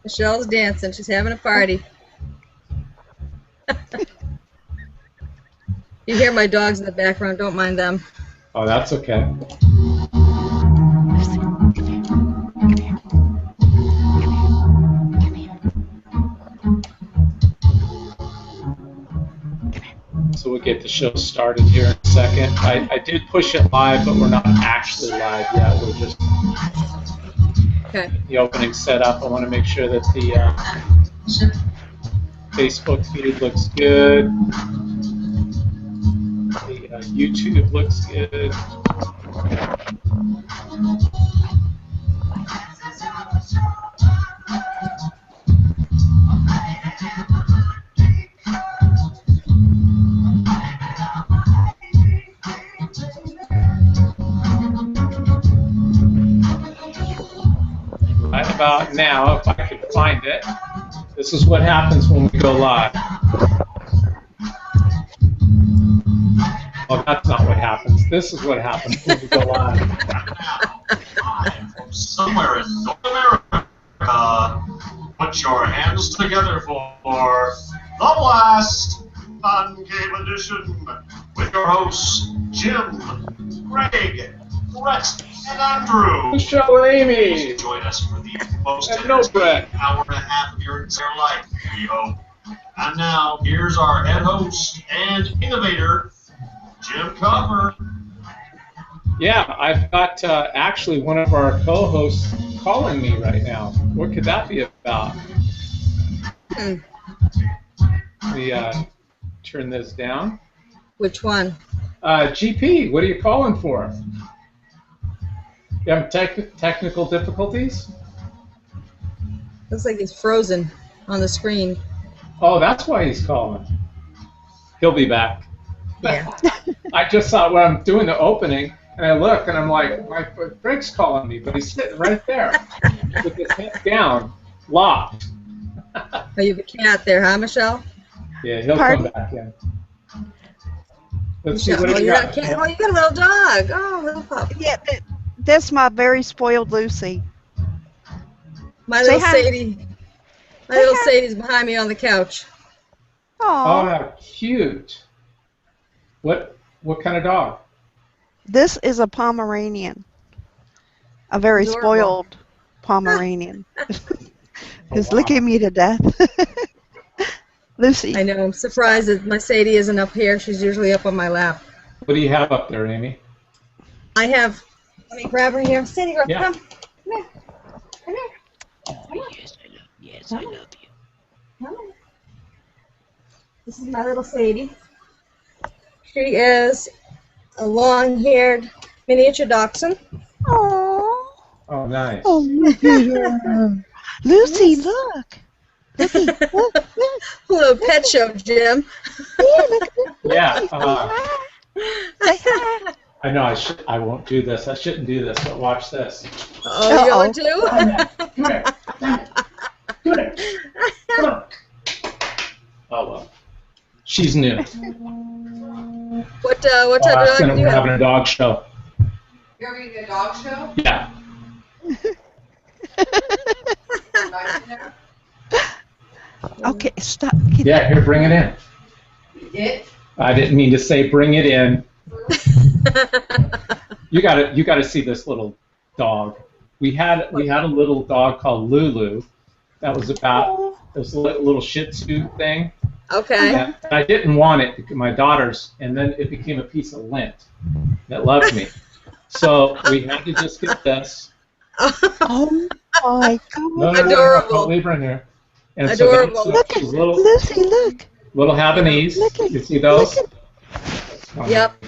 Michelle's dancing. She's having a party. You hear my dogs in the background. Don't mind them. Oh, that's okay. So we'll get the show started here in a second. I did push it live, but we're not actually live yet. We're just the opening setup. I want to make sure that the Facebook feed looks good. The YouTube looks good. Right about now, if I could find it, this is what happens when we go live. Well, that's not what happens. This is what happens when we go live. From somewhere in North America, put your hands together for the Blast Concave Edition with your hosts, Jim, Greg, Brett, and Andrew. Show Amy. Join us for the most And no Brett. hour and a half of your entire life, we hope. And now, here's our head host and innovator, Jim Copper. Yeah, I've got actually one of our co-hosts calling me right now. What could that be about? Let me turn this down. Which one? GP, what are you calling for? You have technical difficulties? Looks like he's frozen on the screen. Oh, that's why he's calling. He'll be back. Yeah. I just saw when I'm doing the opening, and I look, and I'm like, my Greg's calling me, but he's sitting right there with his head down, locked. Oh, you have a cat there, huh, Michelle? Yeah, he'll come back in. Let's see what you got. got a little dog. Oh, little pup. Yeah, that's my very spoiled Lucy. My little Sadie. My little Sadie's behind me on the couch. Oh, how cute. What kind of dog? This is a Pomeranian. A very Adorable. Spoiled Pomeranian. Who's licking me to death. Lucy. I know. I'm surprised that my Sadie isn't up here. She's usually up on my lap. What do you have up there, Amy? I have. Let me grab her here. Sadie, girl, Yeah. come. Come here. Come here. Oh, yes, I love you. Come on. This is my little Sadie. She is a long-haired miniature dachshund. Oh. Oh, nice. Oh, look at her. Lucy, look. Lucy, look. A little pet show, Jim. Yeah, look at this. Yeah. Say hi. I know I won't do this. I shouldn't do this, but watch this. Oh, you want to? Come here. Come here. Come on. Oh, well. She's new. What type of dog do you We're have? having a dog show. You're having a dog show? Yeah. Okay, stop. Yeah, here, bring it in. You did? I didn't mean to say bring it in. You gotta see this little dog. We had a little dog called Lulu. That was about this little Shih Tzu thing. Okay. And I didn't want it because my daughters, and then it became a piece of lint that loved me. So we had to just get this. Oh my God. No, Adorable. Don't leave her in here. And Adorable. So Look at Lucy, look. little Havanese. Look at- You see those? Yep.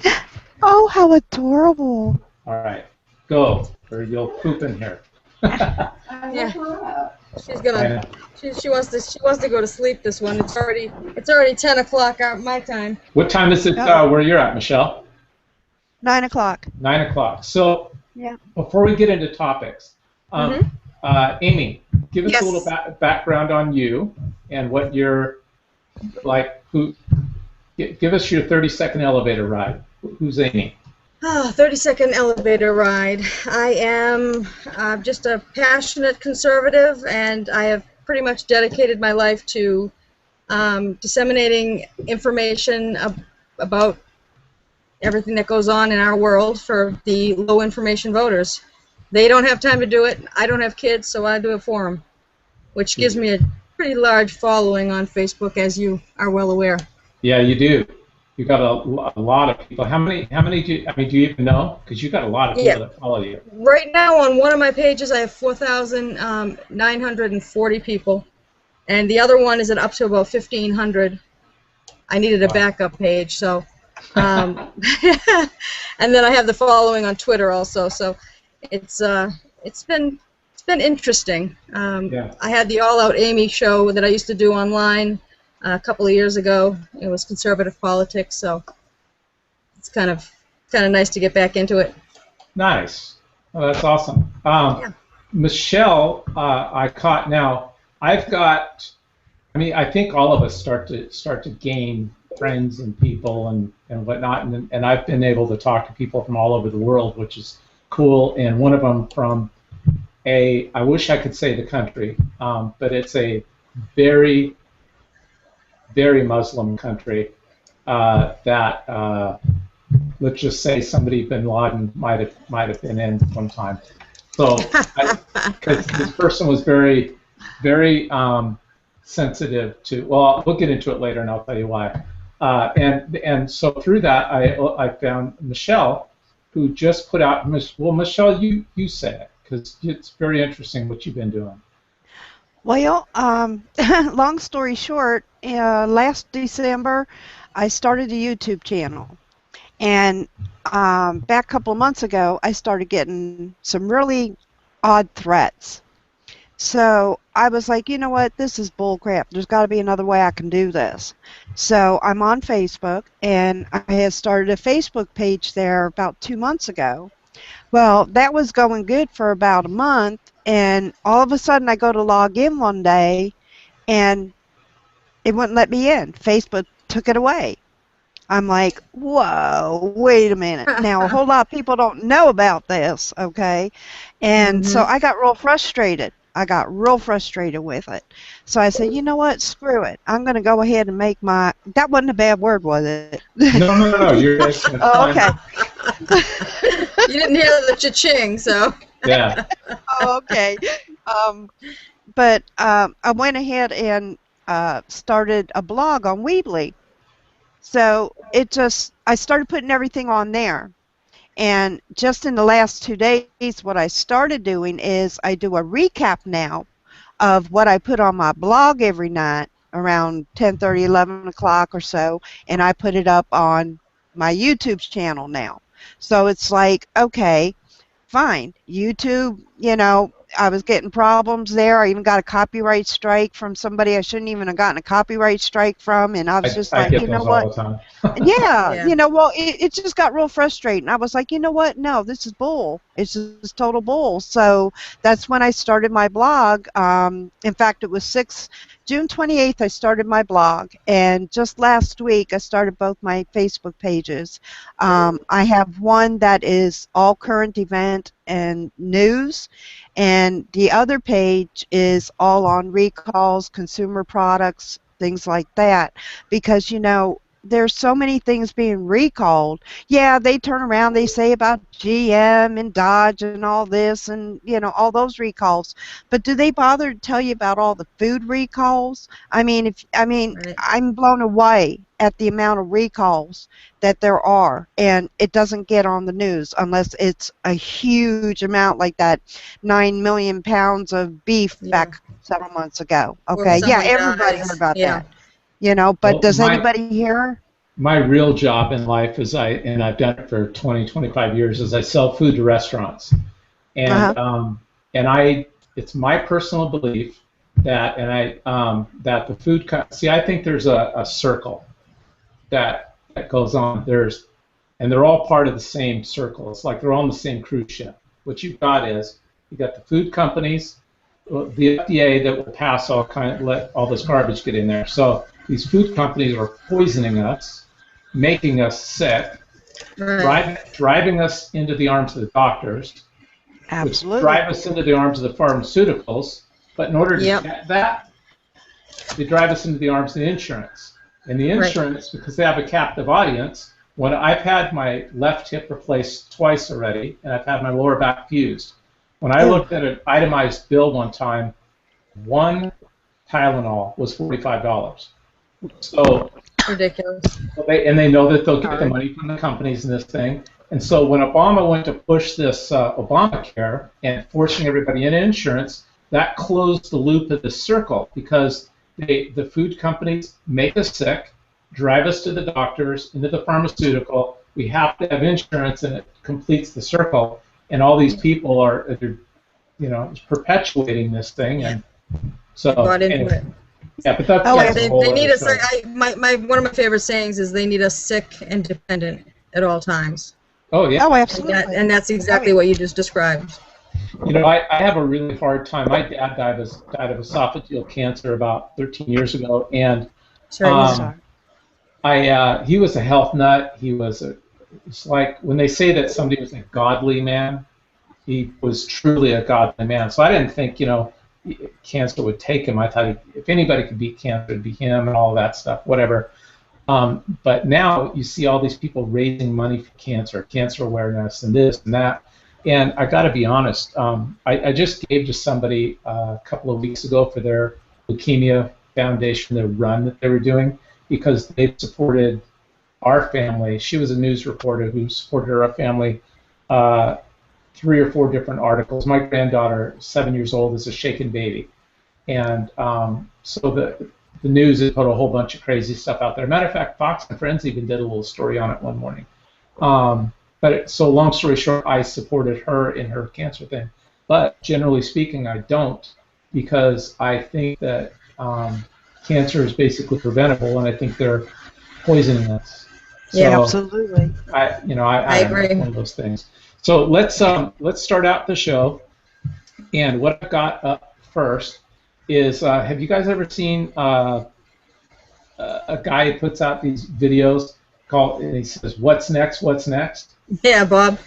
Oh, how adorable. All right, go, or you'll poop in here. Yeah. She's I gonna. know. She wants to go to sleep. This one. It's already 10 o'clock my time. What time is it where you're at, Michelle? 9 o'clock. 9 o'clock. So Yeah. before we get into topics, Amy, give us Yes. a little background on you and what you're like. Give us your 30-second elevator ride. Who's Amy? 30-second elevator ride. I am just a passionate conservative, and I have pretty much dedicated my life to disseminating information about everything that goes on in our world for the low information voters. They don't have time to do it. I don't have kids, so I do it for them, which gives me a pretty large following on Facebook, as you are well aware. Yeah, you do. You got a lot of people. How many do you, do you even know? Because you got a lot of people that follow you. Right now on one of my pages I have 4,940 people, and the other one is at up to about 1,500. I needed a backup page, so and then I have the following on Twitter also. So it's been interesting. I had the All Out Amy show that I used to do online a couple of years ago. It was conservative politics, so it's kind of nice to get back into it. Nice. Oh, that's awesome. Michelle, I caught now. I've got. I think all of us start to gain friends and people and whatnot, and I've been able to talk to people from all over the world, which is cool. And one of them from I wish I could say the country, but it's a very, very Muslim country that let's just say somebody bin Laden might have been in sometime. So, because this person was very, very sensitive to. Well, we'll get into it later, and I'll tell you why. And so through that, I found Michelle, who just put out. Well, Michelle, you say it, because it's very interesting what you've been doing. Well, long story short, last December, I started a YouTube channel. And back a couple of months ago, I started getting some really odd threats. So I was like, you know what, this is bull crap. There's got to be another way I can do this. So I'm on Facebook, and I had started a Facebook page there about 2 months ago. Well, that was going good for about a month, and all of a sudden I go to log in one day, and it wouldn't let me in. Facebook took it away. I'm like, whoa, wait a minute. Now, a whole lot of people don't know about this, okay? And so I got real frustrated. I got real frustrated with it. So I said, you know what, screw it. I'm going to go ahead and make my, that wasn't a bad word, was it? No, you're oh, okay. You didn't hear the cha-ching, so. Yeah. Oh, okay. But I went ahead and started a blog on Weebly. So I started putting everything on there. And just in the last 2 days, what I started doing is I do a recap now of what I put on my blog every night around 10:30, 11 o'clock or so, and I put it up on my YouTube channel now. So it's like, okay, fine. YouTube, I was getting problems there. I even got a copyright strike from somebody I shouldn't even have gotten a copyright strike from, and I was just like, you know what? All the time. Yeah, well, it just got real frustrating. I was like, you know what? No, this is bull. It's just total bull. So that's when I started my blog. In fact, it was June 28th, I started my blog, and just last week I started both my Facebook pages. I have one that is all current event and news, and the other page is all on recalls, consumer products, things like that, because, there's so many things being recalled. Yeah, they turn around, they say about GM and Dodge and all this and, all those recalls. But do they bother to tell you about all the food recalls? Right. I'm blown away at the amount of recalls that there are, and it doesn't get on the news unless it's a huge amount like that 9 million pounds of beef back several months ago. Okay, everybody heard about that. But does anybody hear? My real job in life is and I've done it for 20, 25 years, is I sell food to restaurants. And it's my personal belief that that the food I think there's a circle that goes on. And they're all part of the same circle. It's like they're all on the same cruise ship. What you've got is you got the food companies, the FDA that will pass let all this garbage get in there. So these food companies are poisoning us, making us sick, driving us into the arms of the doctors, Absolutely. which drive us into the arms of the pharmaceuticals. But in order to get that, they drive us into the arms of the insurance. And the insurance, because they have a captive audience, when I've had my left hip replaced twice already, and I've had my lower back fused. When I looked at an itemized bill one time, one Tylenol was $45. So ridiculous. And they know that they'll get the money from the companies in this thing. And so when Obama went to push this Obamacare and forcing everybody into insurance, that closed the loop of the circle because the food companies make us sick, drive us to the doctors, into the pharmaceutical. We have to have insurance, and it completes the circle. And all these people are, perpetuating this thing. And so, anyway. Yeah, but that's they need us. One of my favorite sayings is they need us sick and dependent at all times. Oh yeah. Oh, absolutely. And that's exactly what you just described. I have a really hard time. My dad died of esophageal cancer about 13 years ago, and he was a health nut. It's like when they say that somebody was a godly man, he was truly a godly man. So I didn't think, cancer would take him. I thought if anybody could beat cancer, it'd be him and all that stuff, whatever. But now you see all these people raising money for cancer awareness, and this and that. And I got to be honest, I just gave to somebody a couple of weeks ago for their leukemia foundation, their run that they were doing, because they supported our family. She was a news reporter who supported our family. 3 or 4 different articles. My granddaughter, 7 years old, is a shaken baby, and so the news has put a whole bunch of crazy stuff out there. Matter of fact, Fox and Friends even did a little story on it one morning. So long story short, I supported her in her cancer thing. But generally speaking, I don't, because I think that cancer is basically preventable, and I think they're poisoning us. So yeah, absolutely. I agree. One of those things. So let's start out the show, and what I've got up first is have you guys ever seen a guy who puts out these videos and he says, "What's next? What's next?" Yeah, Bob.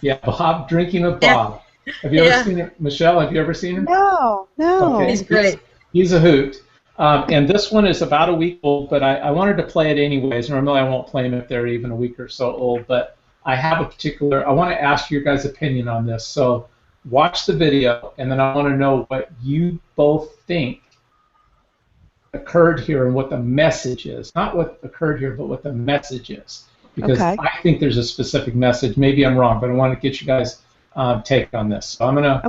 Yeah, Bob, Drinking with Bob. Have you ever seen it, Michelle? Have you ever seen him? No. Okay. He's great. He's a hoot. And this one is about a week old, but I wanted to play it anyways. Normally I won't play them if they're even a week or so old, but I have I want to ask your guys' opinion on this. So watch the video, and then I want to know what you both think occurred here and what the message is. Not what occurred here, but what the message is. Because I think there's a specific message. Maybe I'm wrong, but I want to get you guys' take on this. So I'm going to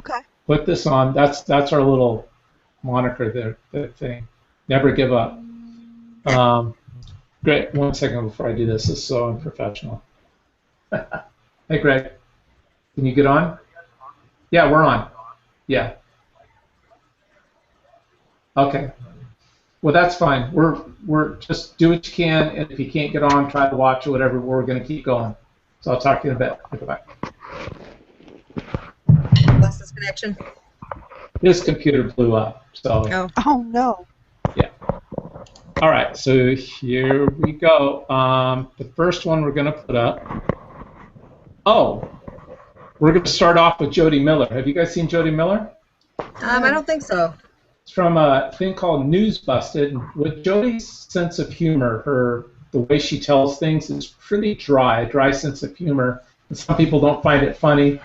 put this on. That's our little moniker there, that thing. Never give up. Great. 1 second before I do this. This is so unprofessional. Hey, Greg. Can you get on? Yeah, we're on. Yeah. Okay. Well, that's fine. We're just do what you can, and if you can't get on, try to watch or whatever. We're going to keep going. So I'll talk to you in a bit. Go back. Lost this connection. This computer blew up. So. Oh no. Yeah. All right. So here we go. The first one we're going to put up. Oh, we're going to start off with Jody Miller. Have you guys seen Jody Miller? I don't think so. It's from a thing called News Busted. With Jody's sense of humor, the way she tells things is pretty dry sense of humor. And some people don't find it funny.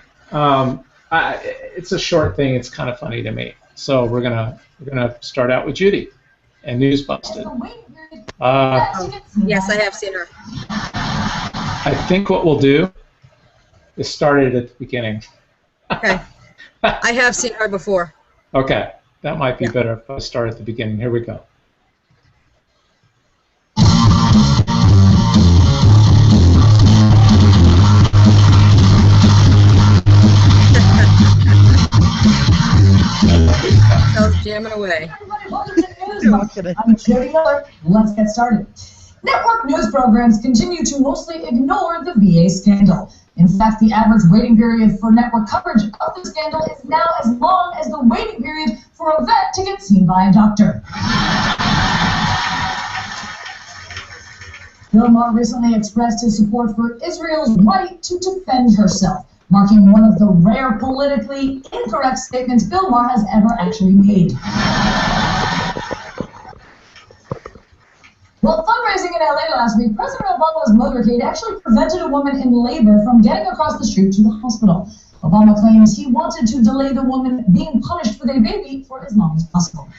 It's a short thing. It's kind of funny to me. So we're gonna start out with Judy and News Busted. Yes, I have seen her. I think what we'll do is start it at the beginning. Okay. I have seen her before. Okay. That might be better if I start at the beginning. Here we go. I was jamming away. I'm Jody Miller. Let's get started. Network news programs continue to mostly ignore the VA scandal. In fact, the average waiting period for network coverage of the scandal is now as long as the waiting period for a vet to get seen by a doctor. Bill Maher recently expressed his support for Israel's right to defend herself, marking one of the rare politically incorrect statements Bill Maher has ever actually made. While fundraising in LA last week, President Obama's motorcade actually prevented a woman in labor from getting across the street to the hospital. Obama claims he wanted to delay the woman being punished for their baby for as long as possible.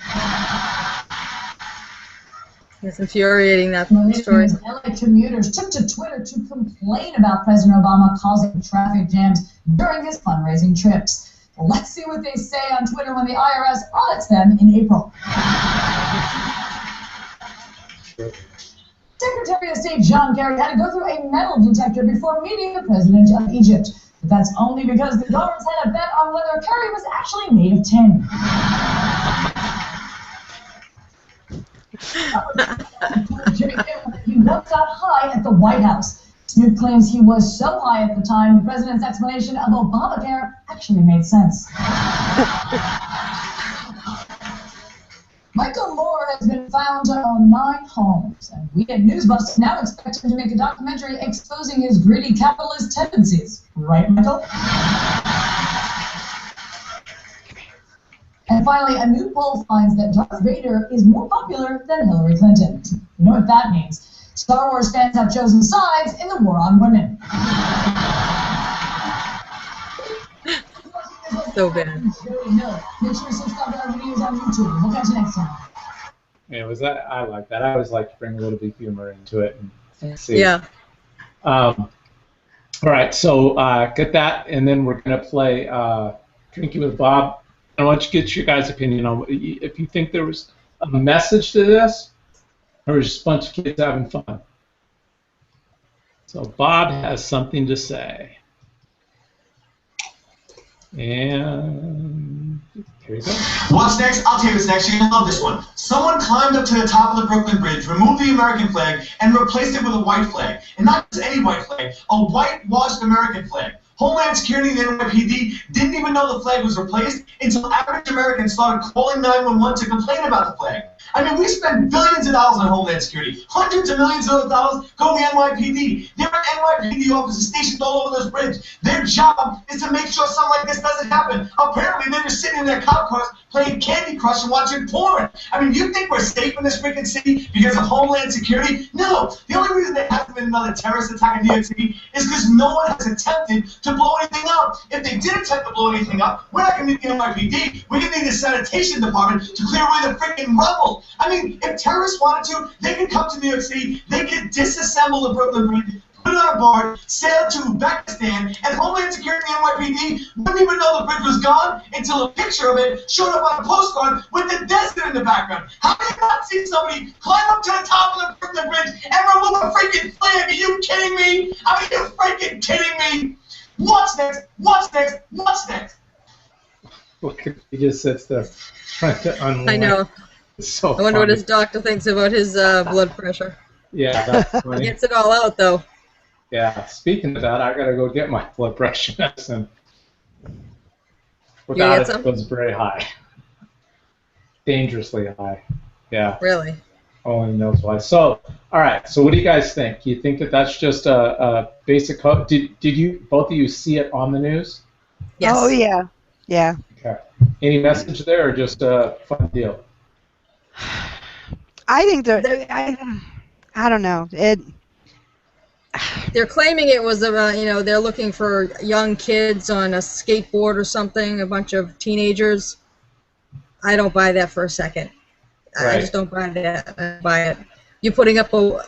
It's infuriating, that story. LA commuters took to Twitter to complain about President Obama causing traffic jams during his fundraising trips. Let's see what they say on Twitter when the IRS audits them in April. Secretary of State John Kerry had to go through a metal detector before meeting the president of Egypt. But that's only because the guards had a bet on whether Kerry was actually made of tin. He once got high at the White House. Snoop claims he was so high at the time, the president's explanation of Obamacare actually made sense. Michael Moore has been found to own 9 homes, and we at Newsbusters now expect him to make a documentary exposing his greedy capitalist tendencies. Right, Michael? And finally, a new poll finds that Darth Vader is more popular than Hillary Clinton. You know what that means. Star Wars fans have chosen sides in the war on women. So bad. Make sure you subscribe to our videos on YouTube. We'll catch you next time. Yeah, was that? I like that. I always like to bring a little bit of humor into it and see. Yeah. All right, so get that, and then we're gonna play Drinking with Bob. I want you to get your guys' opinion on if you think there was a message to this, or just a bunch of kids having fun. So Bob has something to say. And here you go. What's next? I'll tell you what's next. You're going to love this one. Someone climbed up to the top of the Brooklyn Bridge, removed the American flag, and replaced it with a white flag. And not just any white flag, a whitewashed American flag. Homeland Security and the NYPD didn't even know the flag was replaced until average Americans started calling 911 to complain about the flag. I mean, we spend billions of dollars on Homeland Security. Hundreds of millions of dollars go to the NYPD. There are NYPD officers stationed all over this bridge. Their job is to make sure something like this doesn't happen. Apparently, they're just sitting in their cop cars playing Candy Crush and watching porn. I mean, you think we're safe in this freaking city because of Homeland Security? No. The only reason there hasn't been another terrorist attack in New York City is because no one has attempted to blow anything up. If they did attempt to blow anything up, we're not going to need the NYPD. We're going to need the sanitation department to clear away the freaking rubble. I mean, if terrorists wanted to, they could come to New York City, they could disassemble the Brooklyn Bridge, put it on a barge, sail to Pakistan, and Homeland Security and NYPD wouldn't even know the bridge was gone until a picture of it showed up on a postcard with the desert in the background. How do you not see somebody climb up to the top of the Brooklyn Bridge and remove a freaking flag? Are you kidding me? Are you freaking kidding me? What's next? What's next? What's next? Look, he just sits there trying to unwind. I know. It's so I wonder what funny. his doctor thinks about his blood pressure. Yeah, that's funny. Gets it all out, though. Yeah, speaking of that, I gotta go get my blood pressure medicine. You Without get it, some? it goes very high. Dangerously high. Yeah, Really? only knows why. So, all right, so what do you guys think? You think that that's just a basic code? Did you, both of you, see it on the news? Yes. Oh, yeah. Yeah. Okay. Any message there or just a fun deal? I think I don't know. They're claiming it was they're looking for young kids on a skateboard or something, a bunch of teenagers. I don't buy that for a second. Right. I just don't buy that. I don't buy it. You're putting up who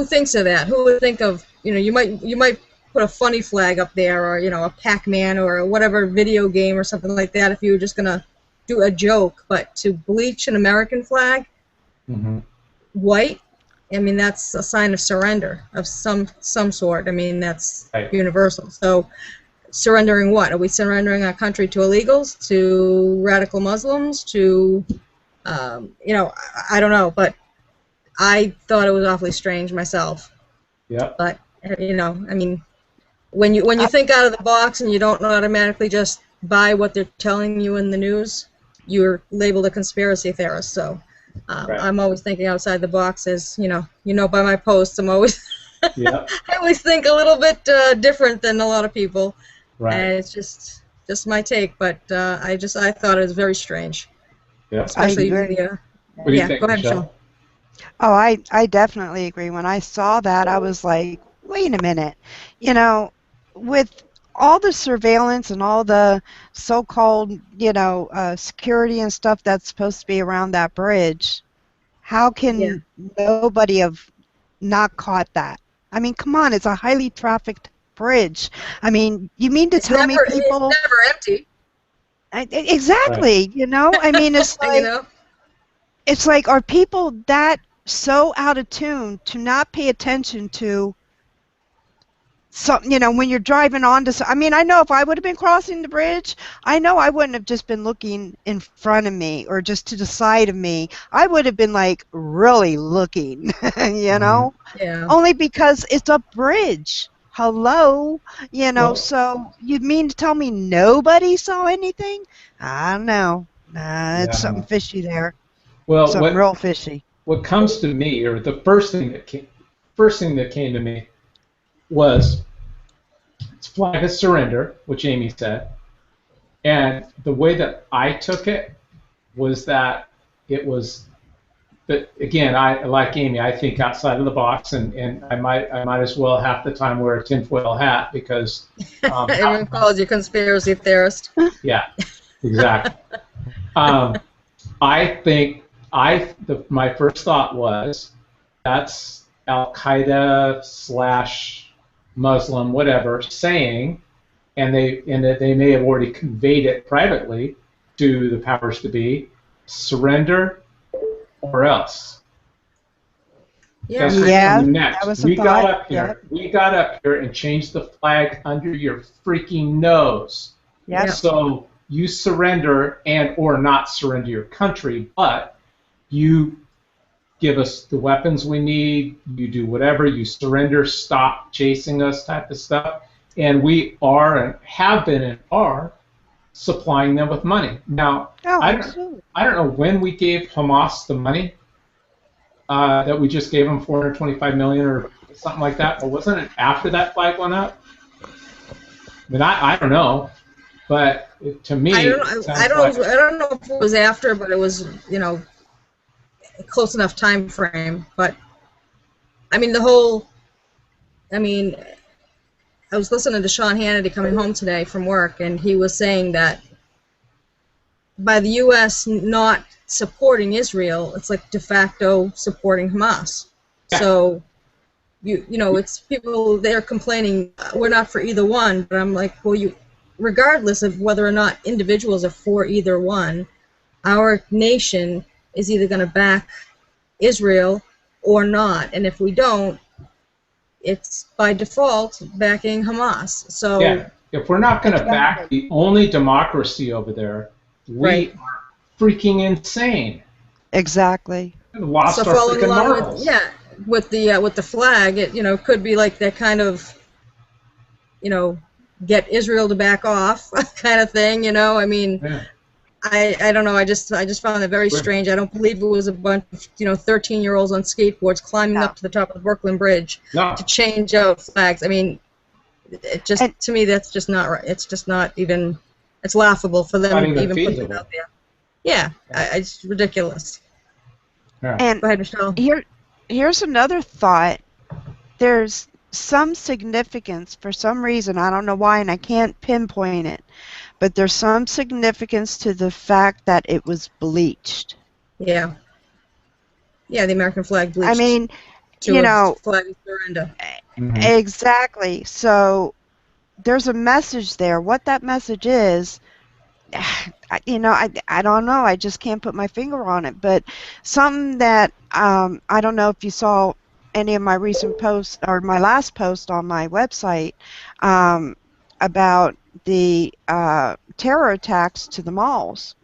thinks of that? Who would think of, you might put a funny flag up there, or, a Pac-Man or whatever video game or something like that if you were just going to do a joke. But to bleach an American flag, white, I mean, that's a sign of surrender of some sort. I mean, that's Right. universal. So surrendering what? Are we surrendering our country to illegals, to radical Muslims, to, I don't know, but I thought it was awfully strange myself. Yeah. But, I mean, when you think out of the box and you don't automatically just buy what they're telling you in the news, you're labeled a conspiracy theorist. So Right. I'm always thinking outside the box, as by my posts, I'm always Yeah. I always think a little bit different than a lot of people, Right. and it's just my take. But I thought it was very strange, Yeah. I especially agree. the What do you yeah. think, Go ahead, Michelle. Michelle? Oh, I definitely agree. When I saw that, I was like, wait a minute. You know, with all the surveillance and all the so-called, security and stuff that's supposed to be around that bridge, how Yeah, can nobody have not caught that? I mean, come on, it's a highly trafficked bridge. I mean, you mean to tell me it's people never empty. Right. exactly, I mean, You know. it's like, are people that so out of tune to not pay attention to something, when you're driving onto, I mean, I know if I would have been crossing the bridge, I know I wouldn't have just been looking in front of me or just to the side of me. I would have been like really looking, Mm-hmm. Yeah. only because it's a bridge. Hello, Well, so you mean to tell me nobody saw anything? I don't know. It's something yeah. fishy there. Well, Something real fishy. what comes to me, or the first thing that came to me was it's flag of surrender, which Amy said, and the way that I took it was that it was. But again, I like Amy. I think outside of the box, and I might as well half the time wear a tinfoil hat because, Everyone calls you conspiracy theorist. yeah, exactly. Um, I think my first thought was that's Al Qaeda slash Muslim whatever saying, and that they may have already conveyed it privately to the powers to be, surrender or else. Yeah, Guess who's Yeah, coming that next? was a thought. Yep. We got up here and changed the flag under your freaking nose. Yep. Yeah. So you surrender and or not surrender your country, but you give us the weapons we need, you do whatever, you surrender, stop chasing us type of stuff. And we are and have been and are supplying them with money. Now, Oh, I absolutely. don't know when we gave Hamas the money that we just gave them 425 million or something like that, but wasn't it after that flag went up? I mean, I don't know, but to me, I don't it know. sounds like I don't know if it was after, but it was a close enough time frame. But I mean, I mean, I was listening to Sean Hannity coming home today from work, and he was saying that by the U.S. not supporting Israel, it's like de facto supporting Hamas. yeah, So it's people, they're complaining we're not for either one, but I'm like, well, regardless of whether or not individuals are for either one, our nation is either going to back Israel or not, and if we don't, it's by default backing Hamas. So yeah. If we're not going to back Exactly. the only democracy over there, we right. are freaking insane. Exactly. We lost So our following freaking along marbles. with the flag, it could be like that kind of get Israel to back off kind of thing. I mean, Yeah. I don't know. I just found it very strange. I don't believe it was a bunch of 13-year-olds on skateboards climbing No. up to the top of the Brooklyn Bridge No. to change out flags. I mean, it just And- to me that's just not right. It's just not even. It's laughable for them Not to even even put feasible. that out there. Yeah, it's ridiculous. Yeah. And Go ahead, Michelle. here's another thought. There's some significance for some reason, I don't know why, and I can't pinpoint it, but there's some significance to the fact that it was bleached. Yeah, the American flag I bleached mean, to a flag of surrender. Mhm. exactly. So there's a message there. What that message is, I don't know. I just can't put my finger on it. But something that I don't know if you saw any of my recent posts or my last post on my website about the terror attacks to the malls.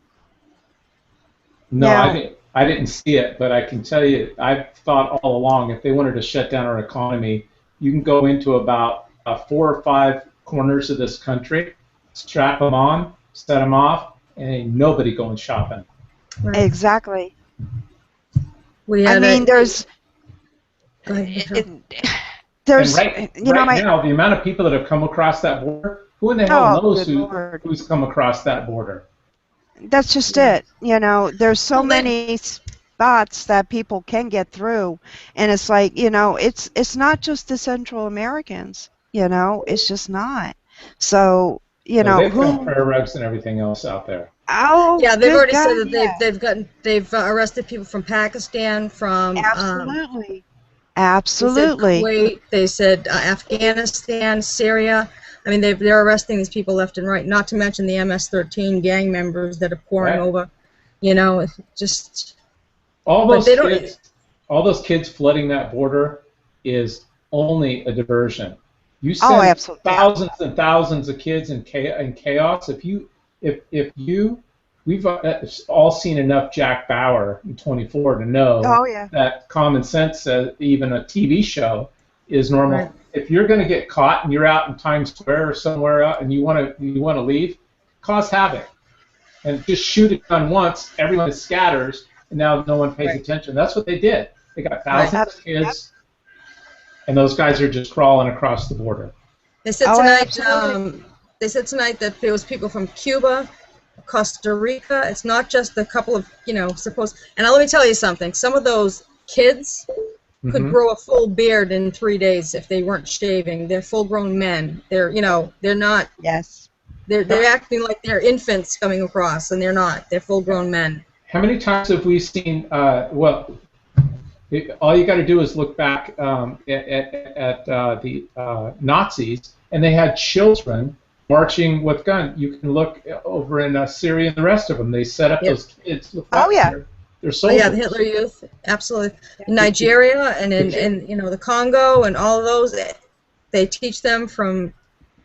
No, Now, I didn't see it, but I can tell you, I've thought all along if they wanted to shut down our economy, you can go into about 4 or 5 corners of this country, strap them on, set them off, and ain't nobody going shopping. Right. exactly. We I had mean, there's, go ahead, Michelle. there's, And you know, right now, the amount of people that have come across that border, who in the hell oh, knows good Lord. who's come across that border? That's just it. You know, there's so Well, many spots that people can get through, and it's like, you know, it's not just the Central Americans, you know, it's just not. So, you No, know, they've found who, prayer rugs and everything else out there. oh, Yeah, they've good already said God, that yeah, they've arrested people from Pakistan, from absolutely. they said Absolutely. Kuwait, they said Afghanistan, Syria. I mean, they're arresting these people left and right. Not to mention the MS-13 gang members that are pouring Right. over. You know, it's just. All But those they don't. kids, all those kids flooding that border is only a diversion. You Oh, send absolutely. thousands and thousands of kids in chaos. We've all seen enough Jack Bauer in 24 to know Oh, yeah. that common sense says even a TV show is normal. Right. If you're going to get caught and you're out in Times Square or somewhere out and you want to leave, cause havoc and just shoot a gun once. Everyone scatters, and now no one pays Right. attention. That's what they did. They got thousands Right. of kids, and those guys are just crawling across the border. They said Oh, tonight. absolutely. They said tonight that there was people from Cuba, Costa Rica. It's not just a couple of, you know, supposed. And let me tell you something. Some of those kids could Mhm. grow a full beard in 3 days if they weren't shaving. They're full-grown men. They're, you know, they're not. Yes. They're acting like they're infants coming across, and they're not. They're full-grown men. How many times have we seen? All you got to do is look back at the Nazis, and they had children marching with guns. You can look over in Syria and the rest of them. They set up those kids with Oh, weapons. yeah. They're Oh, soldiers. yeah, the Hitler Youth, absolutely. In Nigeria and in you know, the Congo and all of those, they teach them from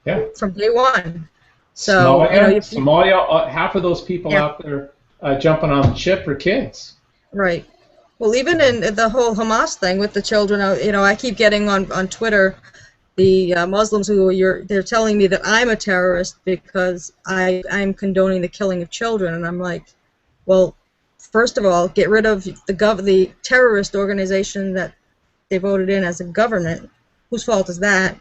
day one. So Somalia, you know, Somalia, half of those people Yeah. out there jumping on the ship are kids. right. Well, even in the whole Hamas thing with the children, you know, I keep getting on Twitter the Muslims they're telling me that I'm a terrorist because I'm condoning the killing of children, and I'm like, well, first of all, get rid of the terrorist organization that they voted in as a government. Whose fault is that?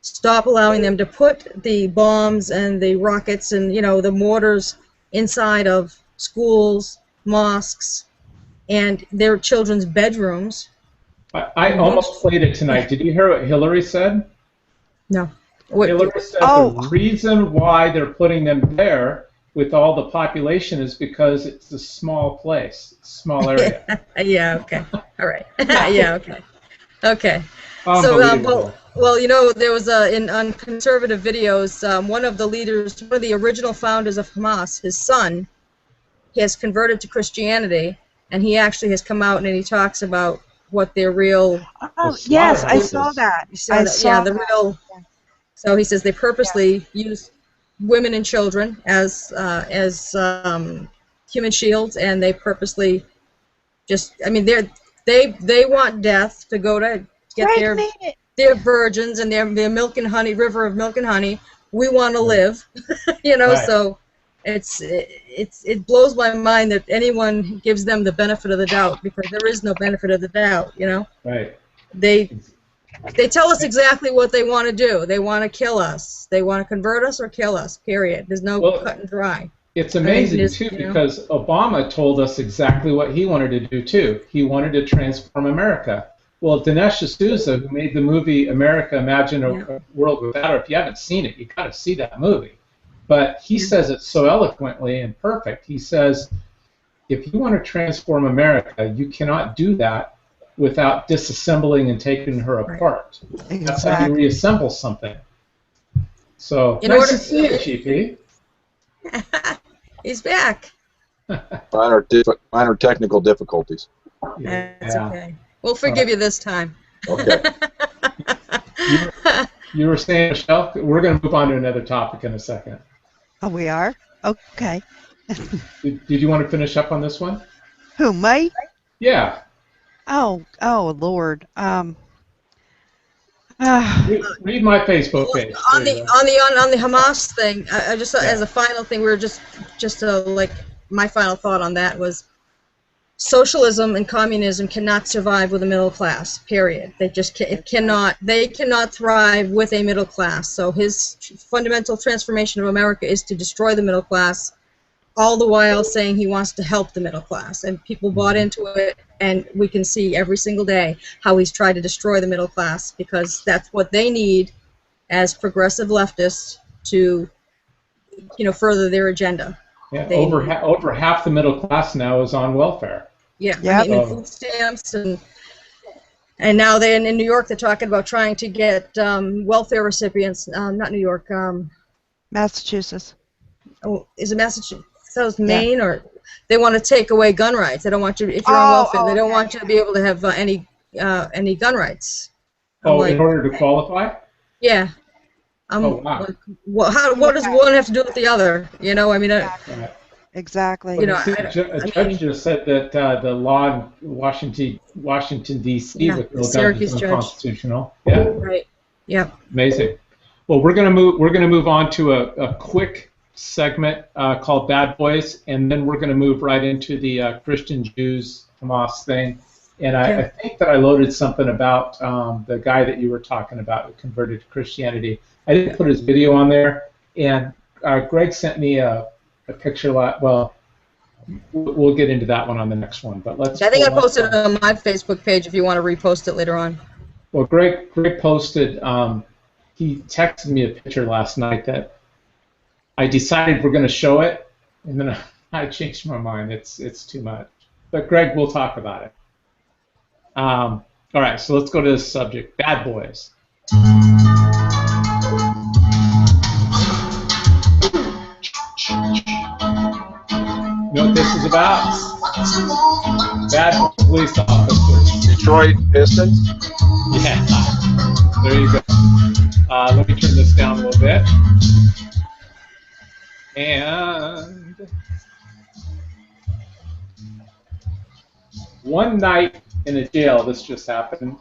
Stop allowing them to put the bombs and the rockets and, you know, the mortars inside of schools, mosques, and their children's bedrooms. I almost played it tonight. Did you hear what Hillary said? No. Hillary said the reason why they're putting them there with all the population is because it's a small place, small area. Yeah, okay. All right. Yeah, okay. Okay. So, Unbelievable. well, you know, there was on conservative videos, one of the leaders, one of the original founders of Hamas, his son, he has converted to Christianity, and he actually has come out and he talks about what their real. Oh, yes, I saw that. Real. So he says they purposely use women and children as human shields, and they purposely just. I mean, they want death to go to get their virgins and their milk and honey, river of milk and honey. We want to live, you know. Right. So it blows my mind that anyone gives them the benefit of the doubt, because there is no benefit of the doubt, you know. Right. They tell us exactly what they want to do. They want to kill us. They want to convert us or kill us, period. There's no cut and dry. It's amazing, too, because Obama told us exactly what he wanted to do, too. He wanted to transform America. Well, Dinesh D'Souza, who made the movie America, Imagine a World Without Her, if you haven't seen it, you got to see that movie. But he says it so eloquently and perfect. He says, if you want to transform America, you cannot do that without disassembling and taking her apart. Exactly. That's how you reassemble something. So, nice to see you, GP. He's back. Minor technical difficulties. That's okay. We'll forgive you this time. Okay. You were saying, Michelle, we're going to move on to another topic in a second. Oh, we are? Okay. Did you want to finish up on this one? Who, me? Yeah. Oh, Lord. Read my Facebook page. On the Hamas thing, I just as a final thing, we were just like my final thought on that was, socialism and communism cannot survive with a middle class, period. They just cannot thrive with a middle class. So his fundamental transformation of America is to destroy the middle class, all the while saying he wants to help the middle class. And people bought into it, and we can see every single day how he's tried to destroy the middle class, because that's what they need as progressive leftists to, further their agenda. Yeah, over half the middle class now is on welfare. Yeah, Yep. I mean, food stamps, and now in New York they're talking about trying to get welfare recipients. Not New York. Massachusetts. Oh, is it Massachusetts? So it's Maine, or they want to take away gun rights. They don't want you, if you're on welfare, they don't want you to be able to have any gun rights. In order to qualify? Yeah. Wow. What does one have to do with the other? Exactly. A judge just said that the law in Washington D.C. with no guns is unconstitutional. Yeah. Right. Yeah. Amazing. Well, we're gonna move on to a quick segment called Bad Boys, and then we're gonna move right into the Christian Jews Hamas thing. And I think that I loaded something about the guy that you were talking about who converted to Christianity. I didn't put his video on there, and Greg sent me a picture. Well, we'll get into that one on the next one. But let's. I think I posted it on my Facebook page if you want to repost it later on. Well, Greg posted. He texted me a picture last night that I decided we're going to show it, and then I changed my mind. It's too much. But Greg, we'll talk about it. All right, so let's go to this subject. Bad Boys. You know what this is about? Bad police officers. Detroit Pistons? Yeah. There you go. Let me turn this down a little bit. And one night in a jail, this just happened.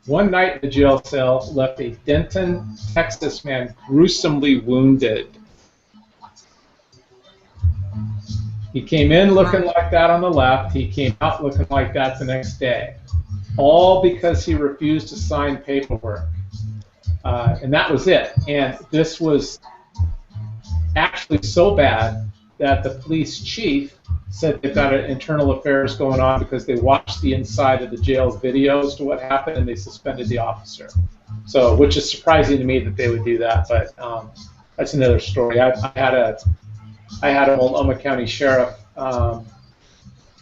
One night in a jail cell left a Denton, Texas man gruesomely wounded. He came in looking like that on the left. He came out looking like that the next day. All because he refused to sign paperwork. And that was it. And this was actually so bad that the police chief said they've got internal affairs going on because they watched the inside of the jail's videos to what happened, and they suspended the officer. So, which is surprising to me that they would do that, but that's another story. I had an Multnomah County sheriff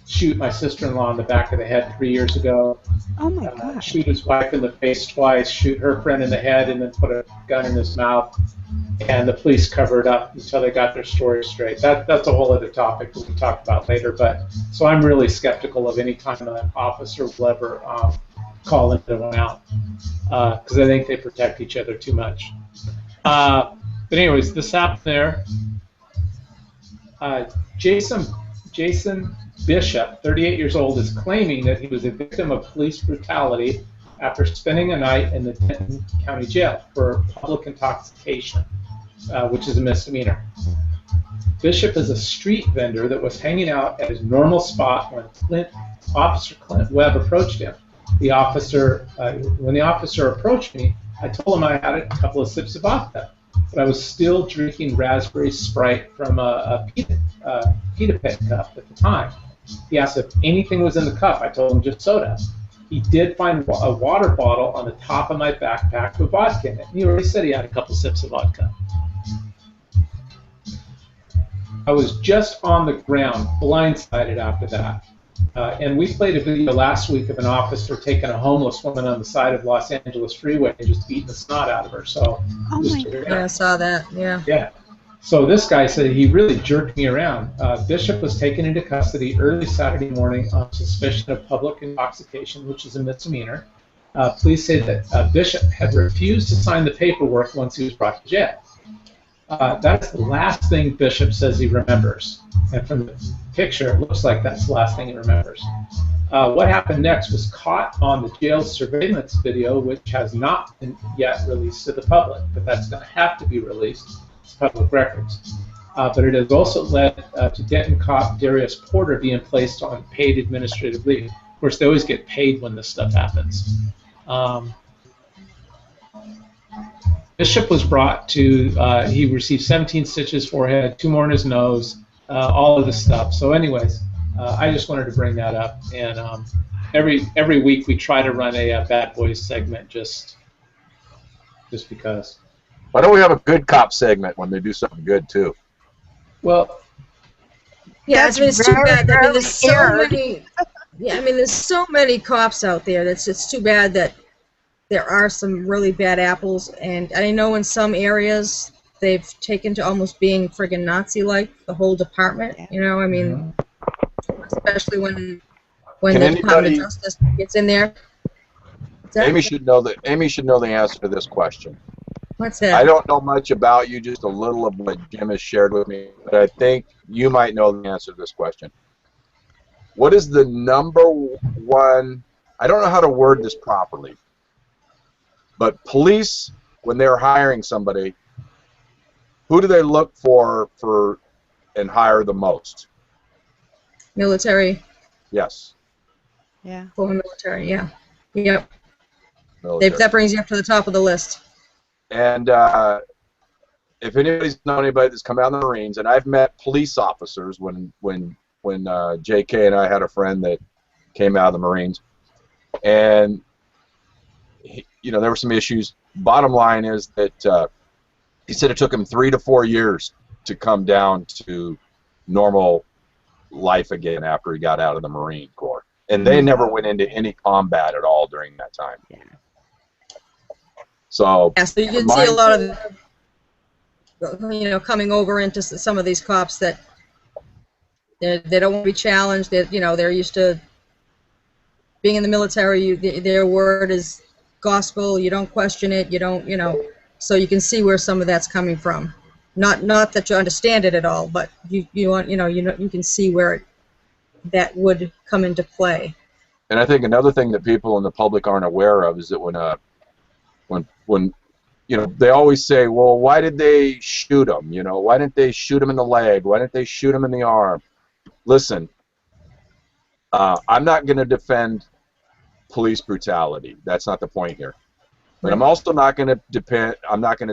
shoot my sister-in-law in the back of the head 3 years ago. Oh my God. Shoot his wife in the face twice, shoot her friend in the head, and then put a gun in his mouth. And the police covered up until they got their story straight. That's a whole other topic that we talk about later. But so I'm really skeptical of any time an officer will ever call anyone out because I think they protect each other too much. But anyways, this happened there. Jason Bishop, 38 years old, is claiming that he was a victim of police brutality after spending a night in the Denton County Jail for public intoxication, which is a misdemeanor. Bishop is a street vendor that was hanging out at his normal spot when Officer Clint Webb approached him. When the officer approached me, I told him I had a couple of sips of vodka, but I was still drinking raspberry Sprite from a pita pet cup at the time. He asked if anything was in the cup. I told him just soda. He did find a water bottle on the top of my backpack with vodka in it. He already said he had a couple sips of vodka. I was just on the ground, blindsided after that. And we played a video last week of an officer taking a homeless woman on the side of Los Angeles freeway and just beating the snot out of her. So, oh my God. Yeah, I saw that. Yeah. Yeah. So this guy said he really jerked me around. Bishop was taken into custody early Saturday morning on suspicion of public intoxication, which is a misdemeanor. Police say that Bishop had refused to sign the paperwork once he was brought to jail. That's the last thing Bishop says he remembers. And from the picture, it looks like that's the last thing he remembers. What happened next was caught on the jail's surveillance video, which has not been yet released to the public, but that's going to have to be released. Public records. but it has also led to Denton cop Darius Porter being placed on paid administrative leave. Of course, they always get paid when this stuff happens. Bishop was brought to, he received 17 stitches forehead, 2 more in his nose, all of this stuff. So anyways, I just wanted to bring that up. And every week we try to run a Bad Boys segment just because. Why don't we have a good cop segment when they do something good too? Well, yeah, I mean, it's too bad. I mean, there's so aired. many. Yeah, I mean, there's so many cops out there. It's too bad that there are some really bad apples, and I know in some areas they've taken to almost being friggin' Nazi-like, the whole department. You know, I mean, especially when the Department of Justice gets in there. Amy should know the answer to this question. What's that? I don't know much about you, just a little of what Jim has shared with me, but I think you might know the answer to this question. What is the number one, I don't know how to word this properly, but police, when they're hiring somebody, who do they look for and hire the most? Military. Yes. Yeah. Former military, yeah. Yep. Military. That brings you up to the top of the list. And if anybody's known anybody that's come out in the Marines, and I've met police officers when J.K. and I had a friend that came out of the Marines, and there were some issues. Bottom line is that he said it took him 3 to 4 years to come down to normal life again after he got out of the Marine Corps, and they never went into any combat at all during that time. Yeah. So yeah, so you can see a lot of, coming over into some of these cops that they don't want to be challenged. They're used to being in the military. Their word is gospel. You don't question it. You don't, So you can see where some of that's coming from. Not that you understand it at all, but you can see where that would come into play. And I think another thing that people in the public aren't aware of is that when they always say, well, why did they shoot him? Why didn't they shoot him in the leg? Why didn't they shoot him in the arm? Listen, I'm not going to defend police brutality. That's not the point here. But I'm also not going to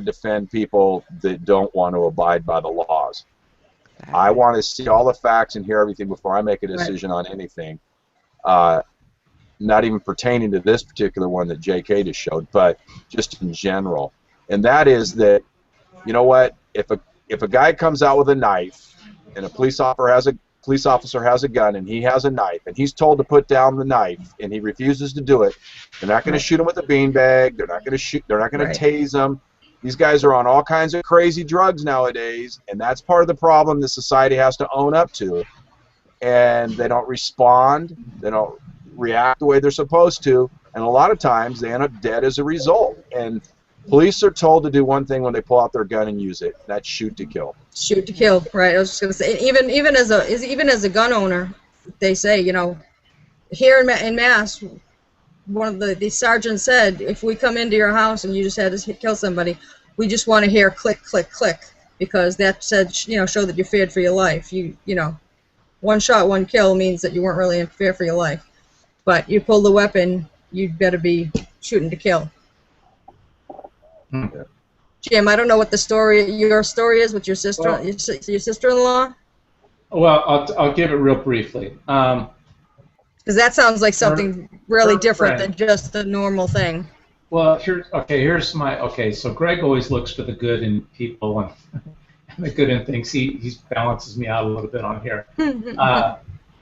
defend people that don't want to abide by the laws. I want to see all the facts and hear everything before I make a decision on anything. Not even pertaining to this particular one that J.K. just showed, but just in general. And that is that, you know what? If a guy comes out with a knife and a police officer has a gun and he has a knife and he's told to put down the knife and he refuses to do it, they're not going to shoot him with a beanbag. They're not going to shoot. They're not going to tase him. These guys are on all kinds of crazy drugs nowadays, and that's part of the problem that society has to own up to. And they don't respond. They don't react the way they're supposed to, and a lot of times they end up dead as a result. And police are told to do one thing when they pull out their gun and use it. That's shoot to kill. Shoot to kill, right? I was just going to say, even as a gun owner, they say, here in Mass, one of the sergeants said, if we come into your house and you just had to kill somebody, we just want to hear click, click, click, because that said, show that you feared for your life. One shot, one kill means that you weren't really in fear for your life. But you pull the weapon, you'd better be shooting to kill. Jim, I don't know what your story is with your sister, your sister-in-law. Well, I'll give it real briefly. Because that sounds like something really different than just the normal thing. Well, here's my so Greg always looks for the good in people and the good in things. He balances me out a little bit on here.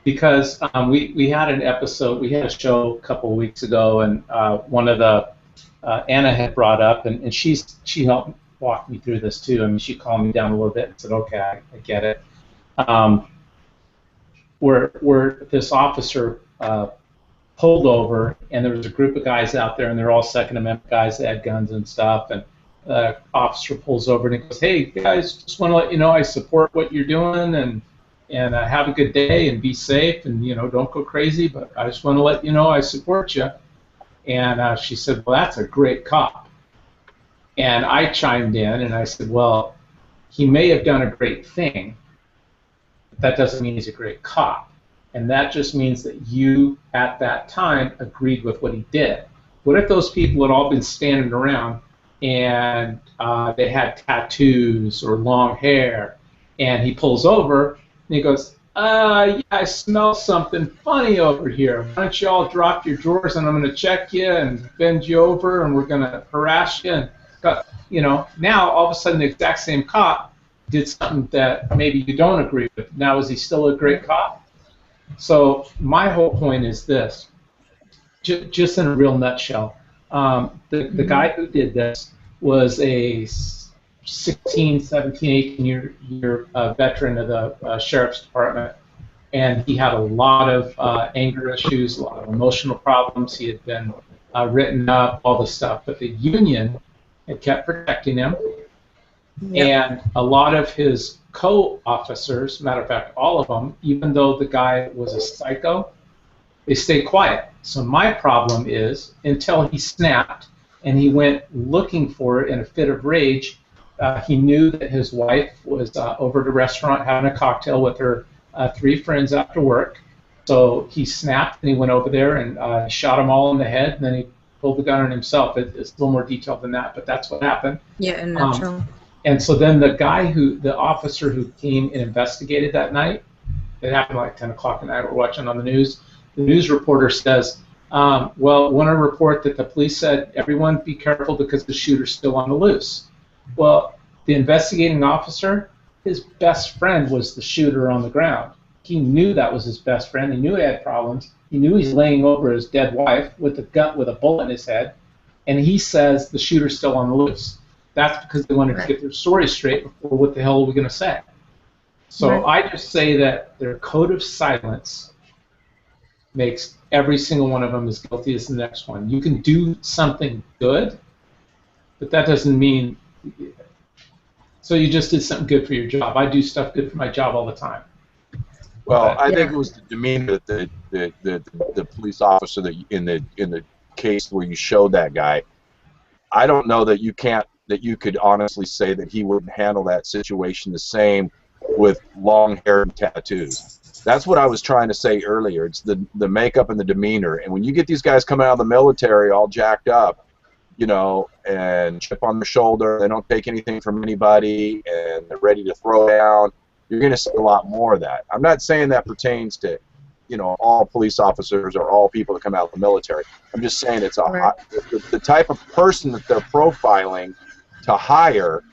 Because we had an episode, we had a show a couple of weeks ago, and one of the Anna had brought up, and she helped walk me through this too. I mean, she calmed me down a little bit and said, "Okay, I get it." Where this officer pulled over, and there was a group of guys out there, and they're all Second Amendment guys that had guns and stuff, and the officer pulls over and he goes, "Hey guys, just want to let you know I support what you're doing, and have a good day and be safe, and don't go crazy, but I just want to let you know I support you." And she said, "Well, that's a great cop." And I chimed in and I said, "Well, he may have done a great thing, but that doesn't mean he's a great cop. And that just means that you, at that time, agreed with what he did. What if those people had all been standing around and they had tattoos or long hair, and he pulls over and he goes, yeah, I smell something funny over here. Why don't you all drop your drawers and I'm going to check you and bend you over and we're going to harass you. And, now all of a sudden the exact same cop did something that maybe you don't agree with. Now is he still a great cop? So my whole point is this, just in a real nutshell. The guy who did this was a 16, 17, 18 year veteran of the sheriff's department, and he had a lot of anger issues, a lot of emotional problems. He had been written up, all this stuff, but the union had kept protecting him. Yep. And a lot of his co-officers, matter of fact, all of them, even though the guy was a psycho, they stayed quiet. So my problem is, until he snapped and he went looking for it in a fit of rage, he knew that his wife was over at a restaurant having a cocktail with her 3 friends after work. So he snapped and he went over there and shot them all in the head, and then he pulled the gun on himself. It's a little more detailed than that, but that's what happened. Yeah, in a nutshell. And so then the officer who came and investigated that night, it happened like 10 o'clock at night, we're watching on the news, the news reporter says, well, want to report that the police said, everyone be careful because the shooter's still on the loose. Well, the investigating officer, his best friend was the shooter on the ground. He knew that was his best friend. He knew he had problems. He knew he's laying over his dead wife with a bullet in his head, and he says the shooter's still on the loose. That's because they wanted to get their story straight before what the hell are we going to say. So I just say that their code of silence makes every single one of them as guilty as the next one. You can do something good, but that doesn't mean... So you just did something good for your job. I do stuff good for my job all the time. Well, I think it was the demeanor that the police officer that in the case where you showed that guy. I don't know that you could honestly say that he wouldn't handle that situation the same with long hair and tattoos. That's what I was trying to say earlier. It's the makeup and the demeanor. And when you get these guys coming out of the military all jacked up, and chip on their shoulder, they don't take anything from anybody, and they're ready to throw down, you're going to see a lot more of that. I'm not saying that pertains to, all police officers or all people that come out of the military. I'm just saying it's the type of person that they're profiling to hire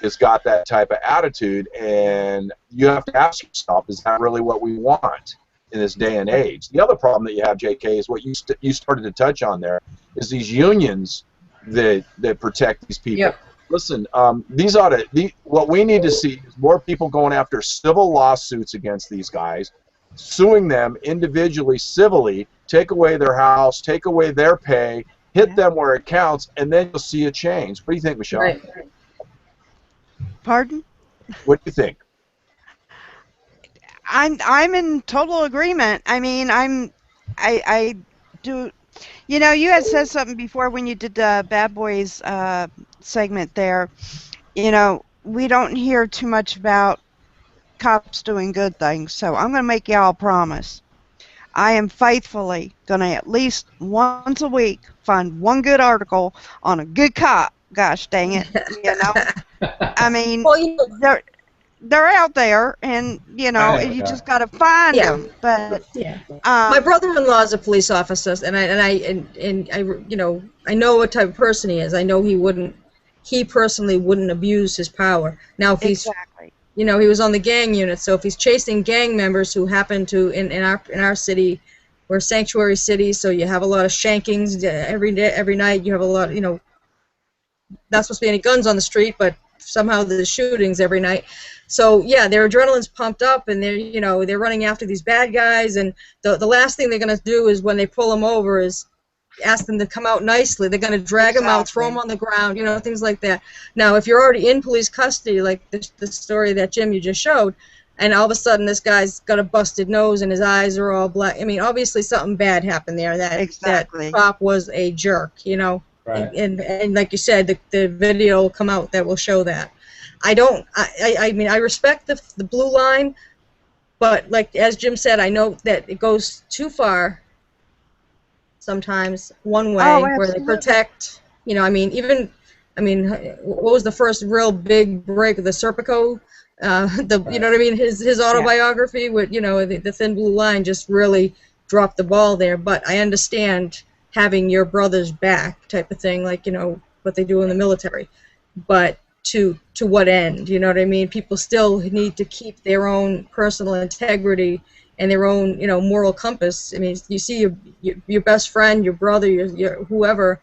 has got that type of attitude, and you have to ask yourself, is that really what we want in this day and age? The other problem that you have, JK, is what you started to touch on there, is these unions that protect these people. Yep. Listen, what we need to see is more people going after civil lawsuits against these guys, suing them individually, civilly, take away their house, take away their pay, hit them where it counts, and then you'll see a change. What do you think, Michelle? Right. Pardon? What do you think? I'm in total agreement. I mean, I do. You had said something before when you did the Bad Boys segment there. We don't hear too much about cops doing good things, so I'm going to make y'all a promise. I am faithfully going to at least once a week find one good article on a good cop. Gosh dang it, I mean, well, they're out there, and you just got to find them. But my brother-in-law is a police officer, and I know what type of person he is. I know he personally wouldn't abuse his power. Now, if he's he was on the gang unit, so if he's chasing gang members who happen to in our city, we're a sanctuary city, so you have a lot of shankings every night. You have a lot, not supposed to be any guns on the street, but somehow there's shootings every night. So yeah, their adrenaline's pumped up, and they're running after these bad guys, and the last thing they're gonna do is when they pull them over is ask them to come out nicely. They're gonna drag them out, throw them on the ground, things like that. Now, if you're already in police custody, like the story that Jim you just showed, and all of a sudden this guy's got a busted nose and his eyes are all black. I mean, obviously something bad happened there. That cop was a jerk, Right. And like you said, the video will come out that will show that. I don't. I mean, I respect the blue line, but like as Jim said, I know that it goes too far. Sometimes one way Oh, where they absolutely. protect. You know, I mean, even. I mean, what was the first real big break of the Serpico? You know what I mean? His autobiography with, you know, the Thin Blue Line just really dropped the ball there. But I understand having your brother's back type of thing, like, you know, what they do in the military. But to what end? You know what I mean? People still need to keep their own personal integrity and their own, you know, moral compass. I mean, you see your best friend, your brother, your whoever,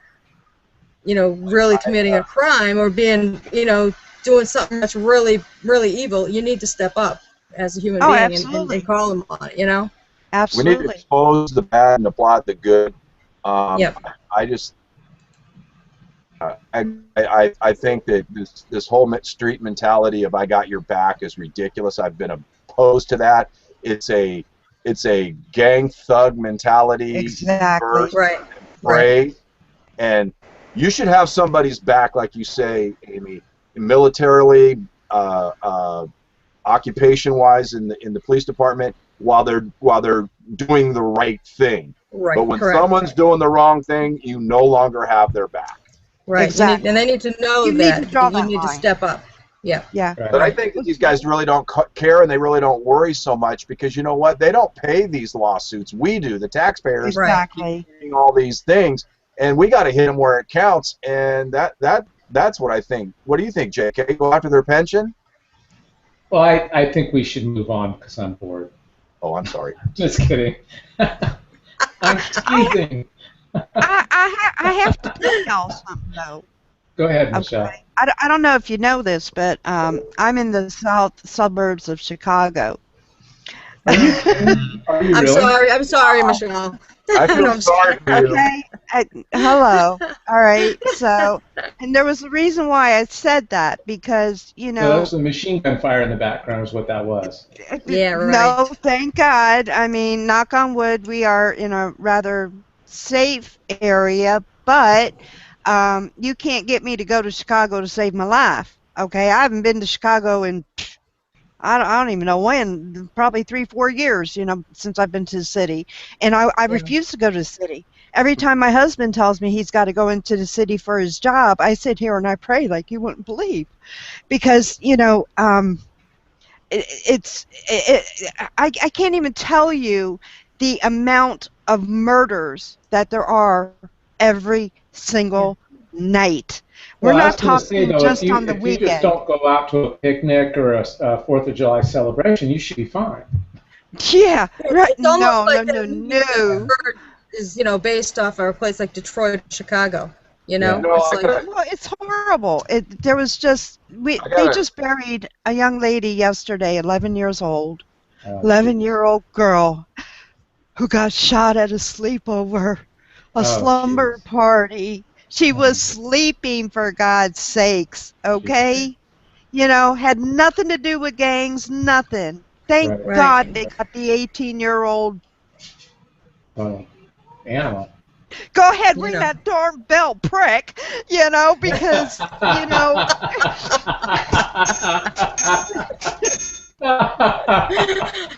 you know, really committing a crime or being, you know, doing something that's really, really evil, you need to step up as a human Oh, being absolutely. and call them on it, you know? We need to Absolutely. expose the bad and applaud the good. Yep. I just, I think that this whole street mentality of "I got your back" is ridiculous. I've been opposed to that. It's a gang thug mentality Exactly. first, Right. pray, and you should have somebody's back, like you say, Amy, militarily, occupation-wise, in the police department, while they're doing the right thing. Right. But when Correct. someone's doing the wrong thing, you no longer have their back. Right. Exactly. And they need to know You need that to draw you that need to line. step up. Yeah. Yeah. Right. But I think that these guys really don't care, and they really don't worry so much, because you know what? They don't pay these lawsuits. We do. The taxpayers Exactly. keep doing all these things, and we got to hit them where it counts. And that's what I think. What do you think, JK? Go after their pension? Well, I think we should move on because I'm bored. Oh, I'm sorry. Just kidding. I'm teasing. I have to tell y'all something though. Go ahead, Michelle. Okay. I don't know if you know this, but I'm in the south suburbs of Chicago. Are you kidding? Are you really? I'm sorry, Michelle. I feel sorry for you. Okay. Hello. All right. So, and there was a reason why I said that, because So there's the machine gun fire in the background is what that was. Yeah, right. No, thank God. I mean, knock on wood, we are in a rather safe area, but you can't get me to go to Chicago to save my life. Okay, I haven't been to Chicago in I don't even know when, probably 3-4 years, you know, since I've been to the city, and I refuse to go to the city. Every time my husband tells me he's got to go into the city for his job, I sit here and I pray like you wouldn't believe, because you know, I can't even tell you the amount of murders that there are every single night. We're Well, I was not going to say, talking though, just if you, on the if you just weekend. don't go out to a picnic or a 4th of July celebration, you should be fine. Yeah, right. It's almost No, like no, that no, movie no. Bird is, you know, based off of a place like Detroit, Chicago. You know, Yeah. No, it's I like gotta- Well, it's horrible. There was just they just buried a young lady yesterday, 11 years old, Oh, 11-year-old girl who got shot at a sleepover, a slumber jeez. party. She was sleeping, for God's sakes, okay? You know, had nothing to do with gangs, nothing. Thank Right. God they got the 18-year-old. Oh, animal. Go ahead, You ring know. that darn bell, prick, you know, because, you know,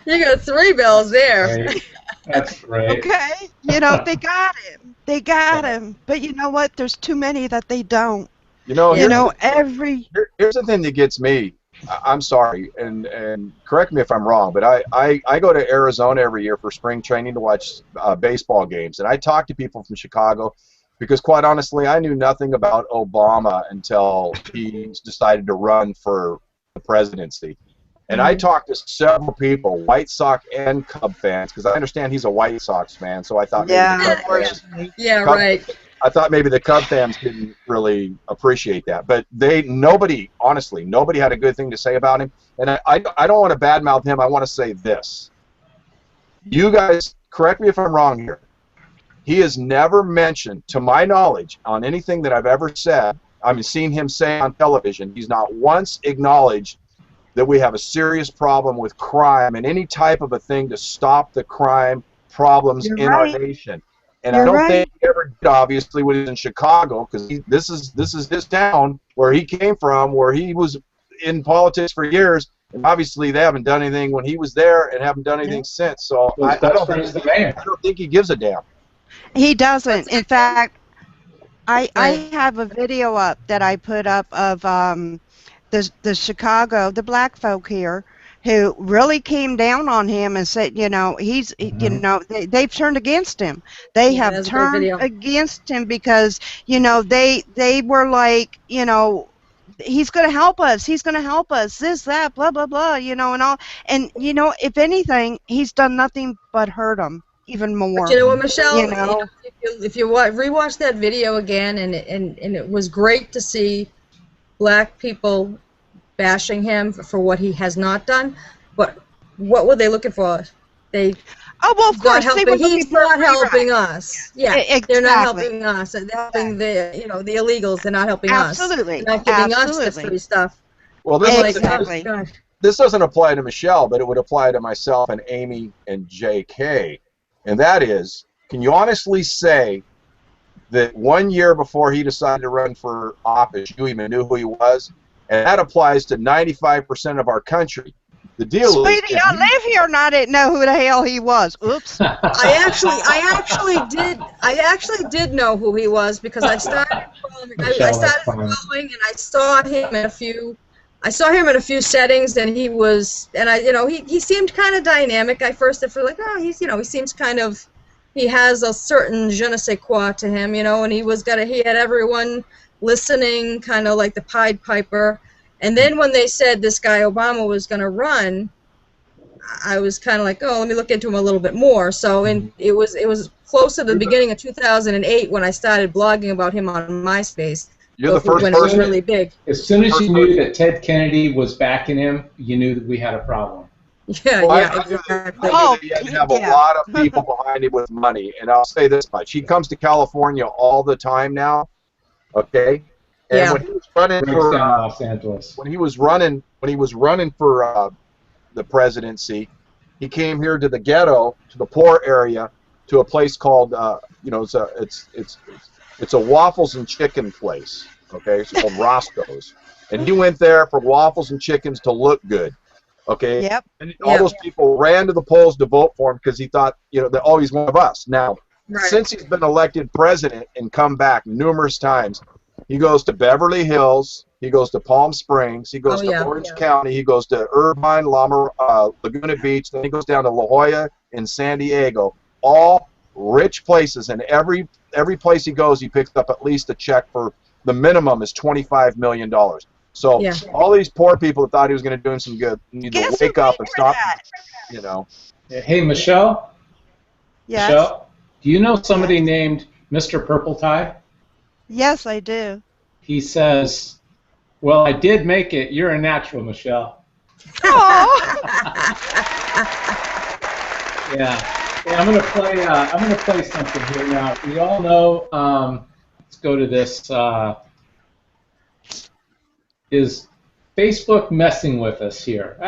you got 3 bells there. Great. That's great. okay, you know, they got him. They got him. But you know what? There's too many that they don't. You know, You know, every... here's the thing that gets me. I'm sorry, and correct me if I'm wrong, but I go to Arizona every year for spring training to watch baseball games, and I talk to people from Chicago because, quite honestly, I knew nothing about Obama until he decided to run for the presidency. And I talked to several people, White Sox and Cub fans, because I understand he's a White Sox fan, so I thought maybe the Cub fans, Yeah, Cub- right. I thought maybe the Cub fans didn't really appreciate that, but nobody had a good thing to say about him. And I don't want to badmouth him. I want to say this: you guys, correct me if I'm wrong here. He has never mentioned, to my knowledge, on anything that I've ever said. I mean, seen him say on television. He's not once acknowledged that we have a serious problem with crime and any type of a thing to stop the crime problems You're in right. our nation. And You're I don't right. think he ever did, obviously, when he was in Chicago, because this is his town where he came from, where he was in politics for years, and obviously they haven't done anything when he was there and haven't done anything since. So I don't think he gives a damn. He doesn't. In fact, I have a video up that I put up of the Chicago, the black folk here, who really came down on him and said, you know, they've turned against him. They have turned against him because, you know, they were like, you know, he's going to help us. He's going to help us. This, that, blah, blah, blah, you know, and all. And, you know, if anything, he's done nothing but hurt them even more. But you know what, Michelle? You know? If you rewatch that video again, and it was great to see black people bashing him for what he has not done, but what were they looking for? Of course, he's not helping us. Yeah, exactly. They're not helping us. They're helping the illegals. They're not helping us. They're not giving us the free stuff. Well, this doesn't apply to Michelle, but it would apply to myself and Amy and JK, and that is, can you honestly say that 1 year before he decided to run for office, you even knew who he was? And that applies to 95% of our country. The deal Sweetie, I live here and I didn't know who the hell he was. Oops. I actually did know who he was because I started following and I saw him in a few settings, and he seemed kind of dynamic. I first felt like, oh, he seems kind of, he has a certain je ne sais quoi to him, you know, and he had everyone listening, kind of like the Pied Piper. And then when they said this guy Obama was going to run, I was kind of like, oh, let me look into him a little bit more. So it was close to the beginning of 2008 when I started blogging about him on MySpace. You're the first person. It was really big. As soon as you knew that Ted Kennedy was backing him, you knew that we had a problem. Yeah, exactly. He had to have a lot of people behind him with money. And I'll say this much: he comes to California all the time now. Okay. And when he was running for Los Angeles, when he was running for the presidency, he came here to the ghetto, to the poor area, to a place called it's a waffles and chicken place. Okay, it's called Roscoe's, and he went there for waffles and chickens to look good. Okay. Yep. And all those people ran to the polls to vote for him because he thought, that he's one of us. Now, since he's been elected president and come back numerous times, he goes to Beverly Hills, he goes to Palm Springs, he goes to Orange County, he goes to Irvine, Laguna Beach, then he goes down to La Jolla and San Diego, all rich places, and every place he goes, he picks up at least a check for, the minimum is $25 million. So all these poor people that thought he was going to do him some good need to wake up and stop, Hey, Michelle? Yes? Michelle, do you know somebody named Mr. Purple Tie? Yes, I do. He says, well, I did make it. You're a natural, Michelle. Yeah, I'm gonna play something here now. We all know. Let's go to this. Is Facebook messing with us here?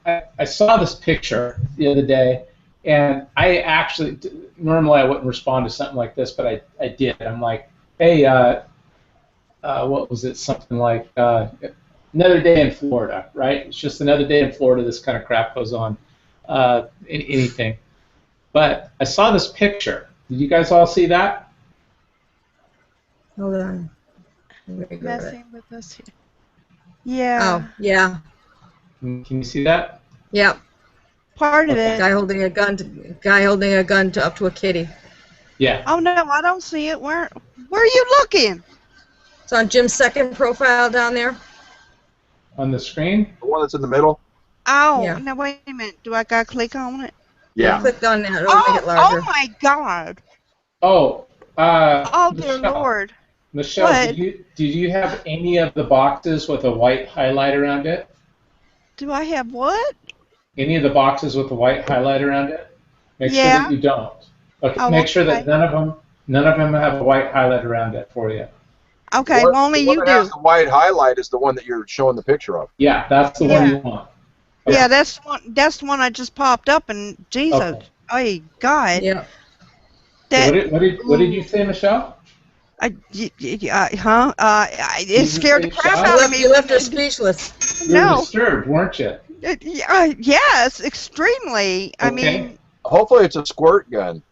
I saw this picture the other day, and I actually normally I wouldn't respond to something like this, but I did. I'm like, hey, what was it? Something like another day in Florida, right? It's just another day in Florida. This kind of crap goes on. Anything. But I saw this picture. Did you guys all see that? Hold on. Messing with us here. Yeah. Oh, yeah. Can you see that? Yep. Part of it. Guy holding a gun up to a kitty. Yeah. Oh no, I don't see it. Where are you looking? It's on Jim's second profile down there. On the screen? The one that's in the middle? Oh, yeah. Now wait a minute. Do I gotta click on it? Yeah. Click on that. It'll make it larger. Oh my God. Oh. Oh dear Lord. Michelle, what? did you have any of the boxes with a white highlight around it? Do I have what? Any of the boxes with a white highlight around it? Make sure that you don't. Okay. Make sure that none of them have a white highlight around it for you. Okay, well, only you do. The one that has the white highlight is the one that you're showing the picture of. Yeah, that's the one you want. Okay. Yeah, that's the one I just popped up, and Jesus, oh God. Yeah. What did you say, Michelle? It scared the crap out of me. You left her speechless. You were No. disturbed, weren't you? Yes, extremely. I Okay. mean, Hopefully it's a squirt gun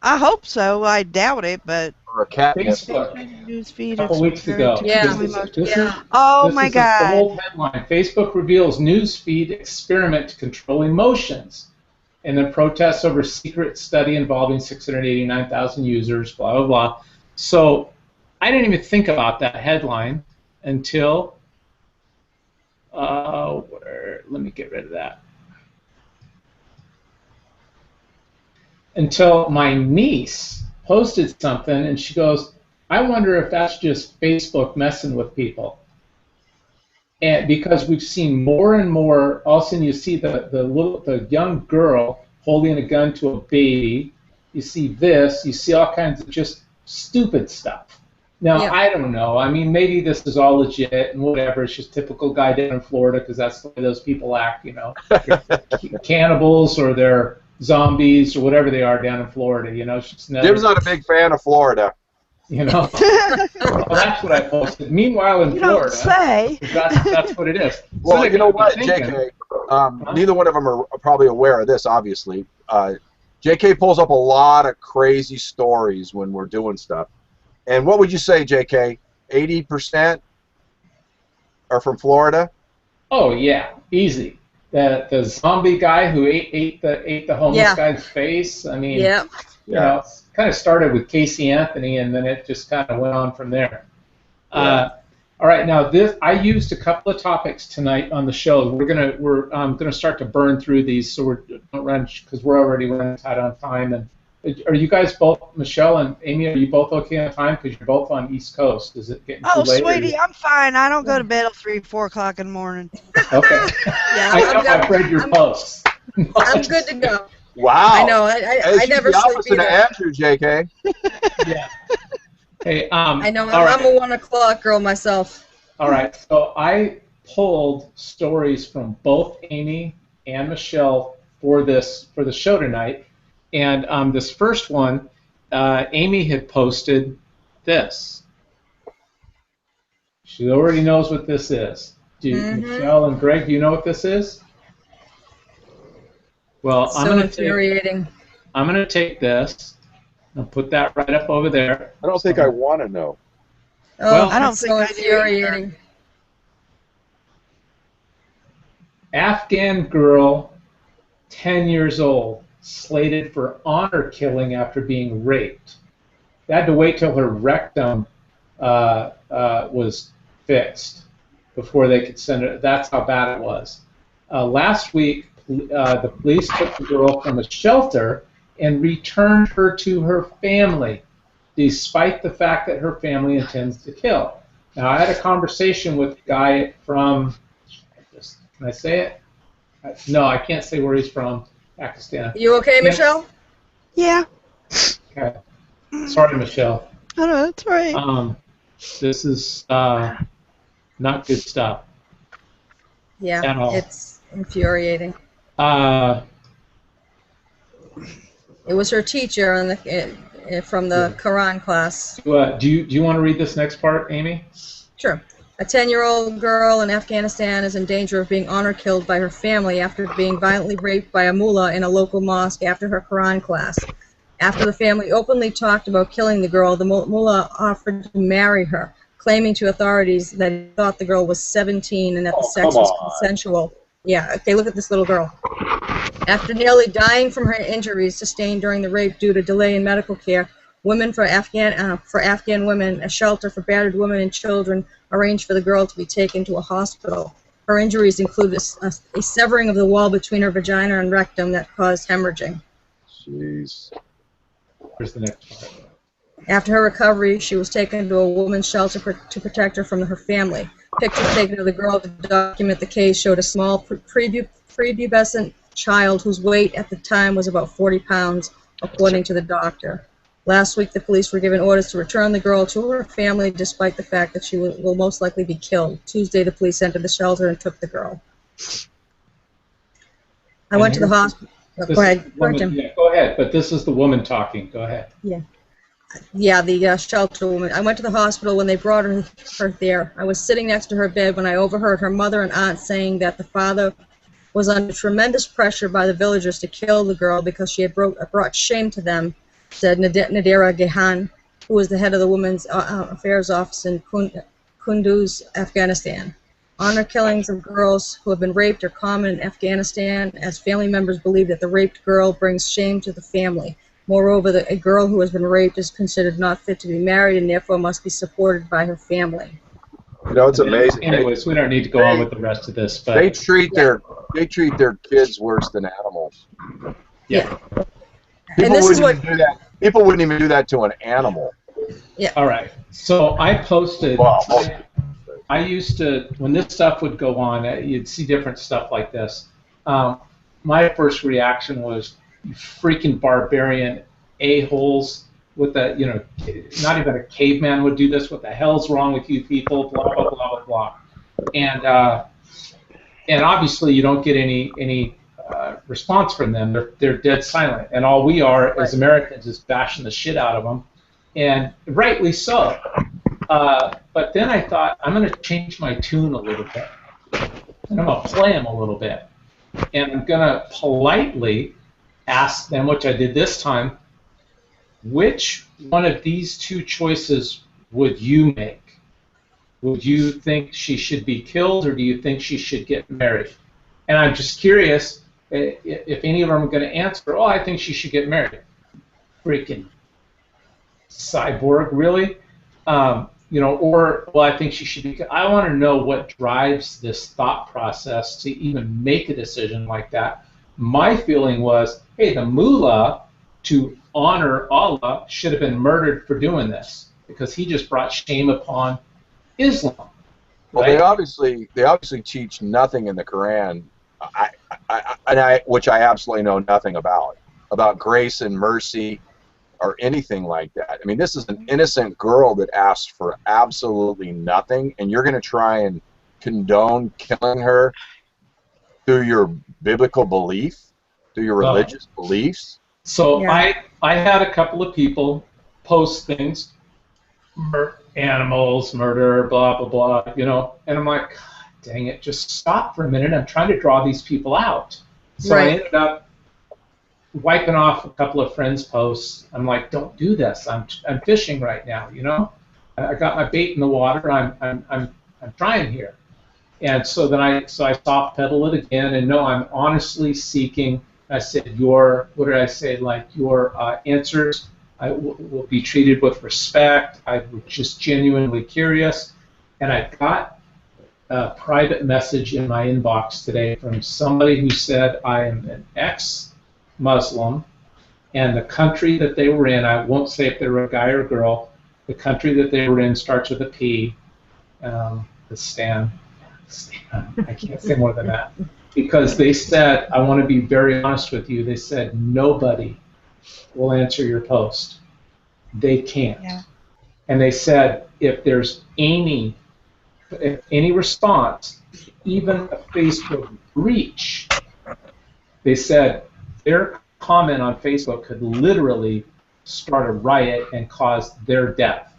I hope so. I doubt it, but or a catnip. Facebook. newsfeed A couple weeks ago. Yeah. Oh This my is a God. bold headline. Facebook reveals newsfeed experiment to control emotions. And then protests over secret study involving 689,000 users, blah, blah, blah. So I didn't even think about that headline until, let me get rid of that. Until my niece posted something and she goes, I wonder if that's just Facebook messing with people. And because we've seen more and more, all of a sudden you see the young girl holding a gun to a baby. You see this. You see all kinds of just stupid stuff. Now, Yeah. I don't know. I mean, maybe this is all legit and whatever. It's just typical guy down in Florida because that's the way those people act, you know. They're cannibals or they're zombies or whatever they are down in Florida, you know. It's just Jim's not a big fan of Florida. You know. Well, that's what I posted. Meanwhile, in You Florida, don't say. that's what it is. Well, So you know what, thinking, JK, neither one of them are probably aware of this, obviously. JK pulls up a lot of crazy stories when we're doing stuff. And what would you say, JK? 80% are from Florida? Oh yeah, easy. The zombie guy who ate the homeless guy's face. I mean, Yeah. you know, kind of started with Casey Anthony, and then it just kind of went on from there. All right, now I used a couple of topics tonight on the show. We're gonna start to burn through these, so don't run because we're already running tight on time. And are you guys both, Michelle and Amy? Are you both okay on time? Because you're both on East Coast. Is it getting too late? Sweetie, I'm fine. I don't go to bed till 3, 4 o'clock in the morning. Okay. Yeah, I've read your posts. I'm good to go. Wow. I know. I never the sleep opposite of either. Andrew, JK. Yeah. Hey, I know. all right. I'm a 1 o'clock girl myself. All right, so I pulled stories from both Amy and Michelle for the show tonight, and this first one, Amy had posted this. She already knows what this is. Michelle and Greg, do you know what this is? Well, So infuriating. I'm gonna take this and put that right up over there. I don't think I want to know. Oh, Well, I don't it's think so I do infuriating. Afghan girl, 10 years old, slated for honor killing after being raped. They had to wait till her rectum was fixed before they could send her. That's how bad it was. Last week, the police took the girl from a shelter and returned her to her family, despite the fact that her family intends to kill. Now, I had a conversation with a guy from, can I say it? No, I can't say where he's from, Pakistan. You okay, Michelle? Yeah. Okay. Sorry, Michelle. I know, that's right. This is not good stuff. Yeah, At all. it's infuriating. It was her teacher on from the Quran class. Do you want to read this next part, Amy? Sure. A 10-year-old girl in Afghanistan is in danger of being honor killed by her family after being violently raped by a mullah in a local mosque after her Quran class. After the family openly talked about killing the girl, the mullah offered to marry her, claiming to authorities that he thought the girl was 17 and that the sex was consensual. Yeah, okay, look at this little girl. After nearly dying from her injuries sustained during the rape due to delay in medical care, Women for Afghan Women, a shelter for battered women and children, arranged for the girl to be taken to a hospital. Her injuries include a severing of the wall between her vagina and rectum that caused hemorrhaging. Jeez. Here's the next part. After her recovery, she was taken to a woman's shelter to protect her from her family. Pictures taken of the girl to document the case showed a small prepubescent child whose weight at the time was about 40 pounds, according to the doctor. Last week, the police were given orders to return the girl to her family despite the fact that she will most likely be killed. Tuesday, the police entered the shelter and took the girl. I went to the hospital. Go ahead, Jim. Yeah, go ahead, but this is the woman talking. Go ahead. Yeah. Yeah, the shelter woman. I went to the hospital when they brought her there. I was sitting next to her bed when I overheard her mother and aunt saying that the father was under tremendous pressure by the villagers to kill the girl because she had brought shame to them, said Nadira Gehan, who was the head of the Women's Affairs Office in Kunduz, Afghanistan. Honor killings of girls who have been raped are common in Afghanistan, as family members believe that the raped girl brings shame to the family. Moreover, a girl who has been raped is considered not fit to be married and therefore must be supported by her family. You know, it's amazing. Anyways, we don't need to go on with the rest of this, but they treat their kids worse than animals. yeah. And this is what People wouldn't even do that to an animal. Yeah. All right. So I posted. Well, I used to, when this stuff would go on, you'd see different stuff like this. My first reaction was, you freaking barbarian a-holes with the, you know, not even a caveman would do this. What the hell's wrong with you people? Blah, blah, blah, blah, blah. And obviously you don't get any response from them. They're dead silent. And all we are as Americans is bashing the shit out of them. And rightly so. But then I thought, I'm going to change my tune a little bit. And I'm going to play them a little bit. And I'm going to politely ask them, which I did this time, which one of these two choices would you make? Would you think she should be killed, or do you think she should get married? And I'm just curious if any of them are going to answer, oh, I think she should get married. Freaking cyborg, really? You know, or, well, I think she should be. I want to know what drives this thought process to even make a decision like that. My feeling was, hey, the mullah, to honor Allah, should have been murdered for doing this because he just brought shame upon Islam. Well, right? they obviously teach nothing in the Quran, which I absolutely know nothing about grace and mercy or anything like that. I mean, this is an innocent girl that asked for absolutely nothing, and you're going to try and condone killing her through your biblical belief, through your religious beliefs? So yeah. I had a couple of people post things, animals, murder, blah, blah, blah, you know, and I'm like, God, dang it, just stop for a minute. I'm trying to draw these people out. So I ended up wiping off a couple of friends' posts. I'm like, don't do this. I'm fishing right now, you know. I got my bait in the water. I'm trying here. And so then I soft pedal it again, and no, I'm honestly seeking. I said what did I say? Like your answers will be treated with respect. I was just genuinely curious, and I got a private message in my inbox today from somebody who said I am an ex-Muslim, and the country that they were in, I won't say if they were a guy or a girl, the country that they were in starts with a P, the Stan. I can't say more than that. Because they said, I want to be very honest with you, they said nobody will answer your post. They can't. Yeah. And they said if there's any response, even a Facebook breach, they said their comment on Facebook could literally start a riot and cause their death.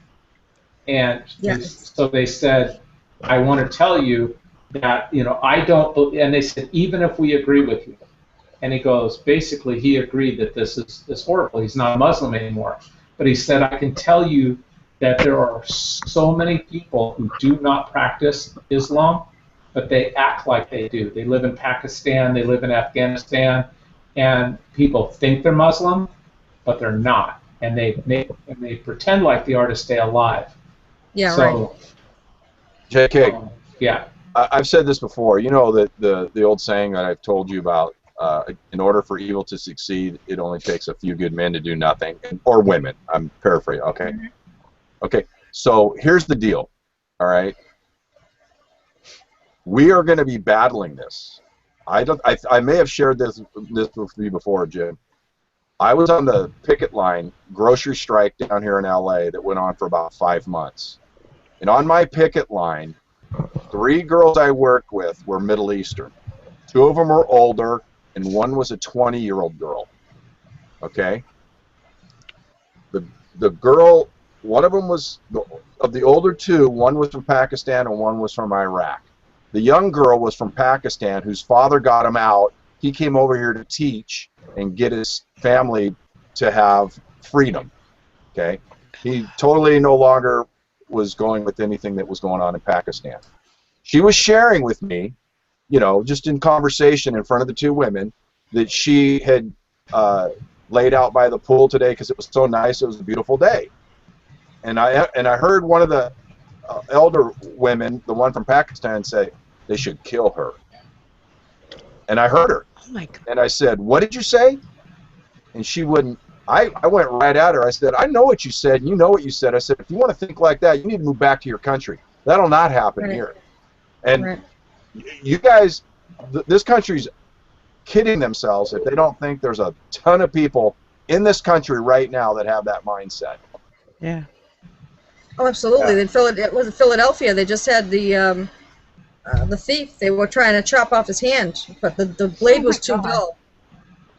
And so they said, I want to tell you that, you know, I don't, and they said, even if we agree with you, and he goes, basically he agreed that this is horrible, he's not a Muslim anymore, but he said, I can tell you that there are so many people who do not practice Islam, but they act like they do. They live in Pakistan, they live in Afghanistan, and people think they're Muslim, but they're not, and they pretend like they are to stay alive. Yeah, so, right. JK. Yeah. I've said this before. You know that the old saying that I've told you about. In order for evil to succeed, it only takes a few good men to do nothing, or women. I'm paraphrasing. Okay. Mm-hmm. Okay. So here's the deal. All right. We are going to be battling this. I may have shared this with you before, Jim. I was on the picket line grocery strike down here in LA that went on for about 5 months, and on my picket line, 3 girls I worked with were Middle Eastern. 2 of them were older, and 1 was a 20-year-old girl. Okay? the girl, one of them was, of the older two, one was from Pakistan and one was from Iraq. The young girl was from Pakistan, whose father got him out. He came over here to teach and get his family to have freedom. Okay, he totally no longer was going with anything that was going on in Pakistan. She was sharing with me, you know, just in conversation in front of the two women, that she had laid out by the pool today because it was so nice. It was a beautiful day, and I heard one of the elder women, the one from Pakistan, say they should kill her. And I heard her. Oh my God. And I said, "What did you say?" And she wouldn't. I went right at her. I said, "I know what you said. You know what you said." I said, "If you want to think like that, you need to move back to your country. That'll not happen here." And you guys, this country's kidding themselves if they don't think there's a ton of people in this country right now that have that mindset. Yeah. Oh, absolutely. It was in Philadelphia. They just had the thief. They were trying to chop off his hand, but the blade was too dull.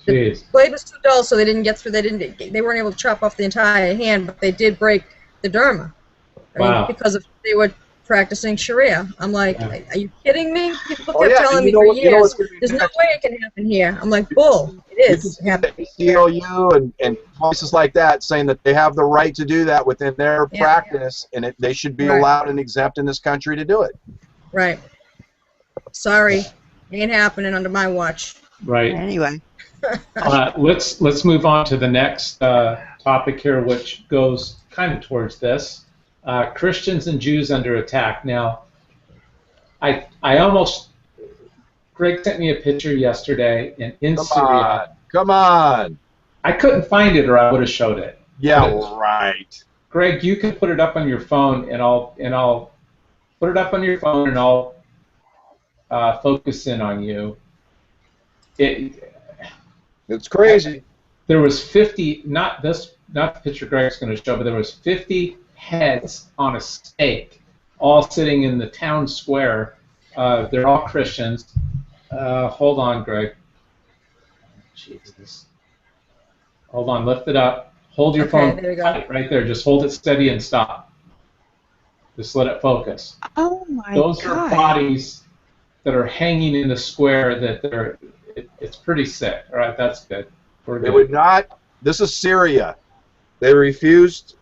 Jeez. The blade was too dull, so they didn't get through. They weren't able to chop off the entire hand, but they did break the derma. I mean, because they were practicing Sharia. I'm like, are you kidding me? People kept telling me for years, there's no way it can happen here. I'm like, bull. It is happening. CLU and places like that saying that they have the right to do that within their practice, and they should be allowed and exempt in this country to do it. Right. Sorry, ain't happening under my watch. Right. Anyway. Let's move on to the next topic here, which goes kind of towards this. Christians and Jews under attack. Now, I almost, Greg sent me a picture yesterday in Syria. Come on. I couldn't find it, or I would have showed it. Yeah, right. Greg, you can put it up on your phone, and I'll put it up on your phone, and I'll focus in on you. It's crazy. There was 50, not the picture Greg's going to show, but there was 50 heads on a stake, all sitting in the town square. They're all Christians. Hold on, Greg. Jesus. Hold on, lift it up. Hold your phone right there. Just hold it steady and stop. Just let it focus. Oh my Those God. are bodies that are hanging in the square that it's pretty sick. All right, that's good. They would not. This is Syria. They refused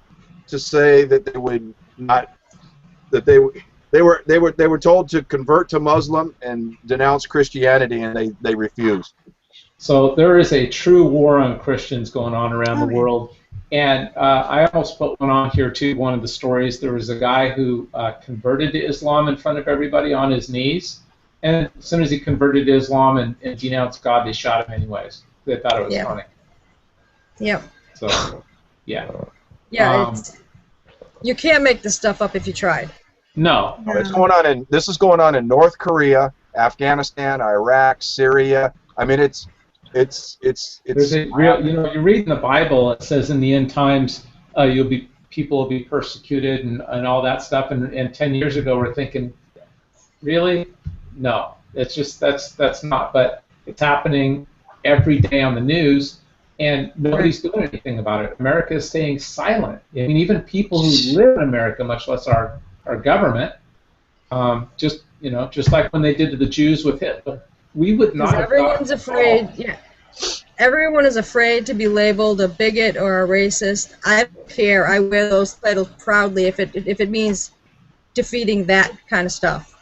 to say that they would not. That they were told to convert to Muslim and denounce Christianity, and they refused. So there is a true war on Christians going on around the world. And I almost put one on here too. One of the stories, there was a guy who converted to Islam in front of everybody on his knees. And as soon as he converted to Islam and denounced God, they shot him anyways. They thought it was funny. Yep. So, yeah. Yeah, you can't make this stuff up if you tried. No. It's going on this is going on in North Korea, Afghanistan, Iraq, Syria. I mean, it's real, you read in the Bible, it says in the end times people will be persecuted and all that stuff. And 10 years ago, we're thinking, really? No, it's just that's not. But it's happening every day on the news, and nobody's doing anything about it. America is staying silent. I mean, even people who live in America, much less our government, just like when they did to the Jews with Hitler, we would not. Everyone's afraid. Yeah, everyone is afraid to be labeled a bigot or a racist. I don't care. I wear those titles proudly if it means defeating that kind of stuff.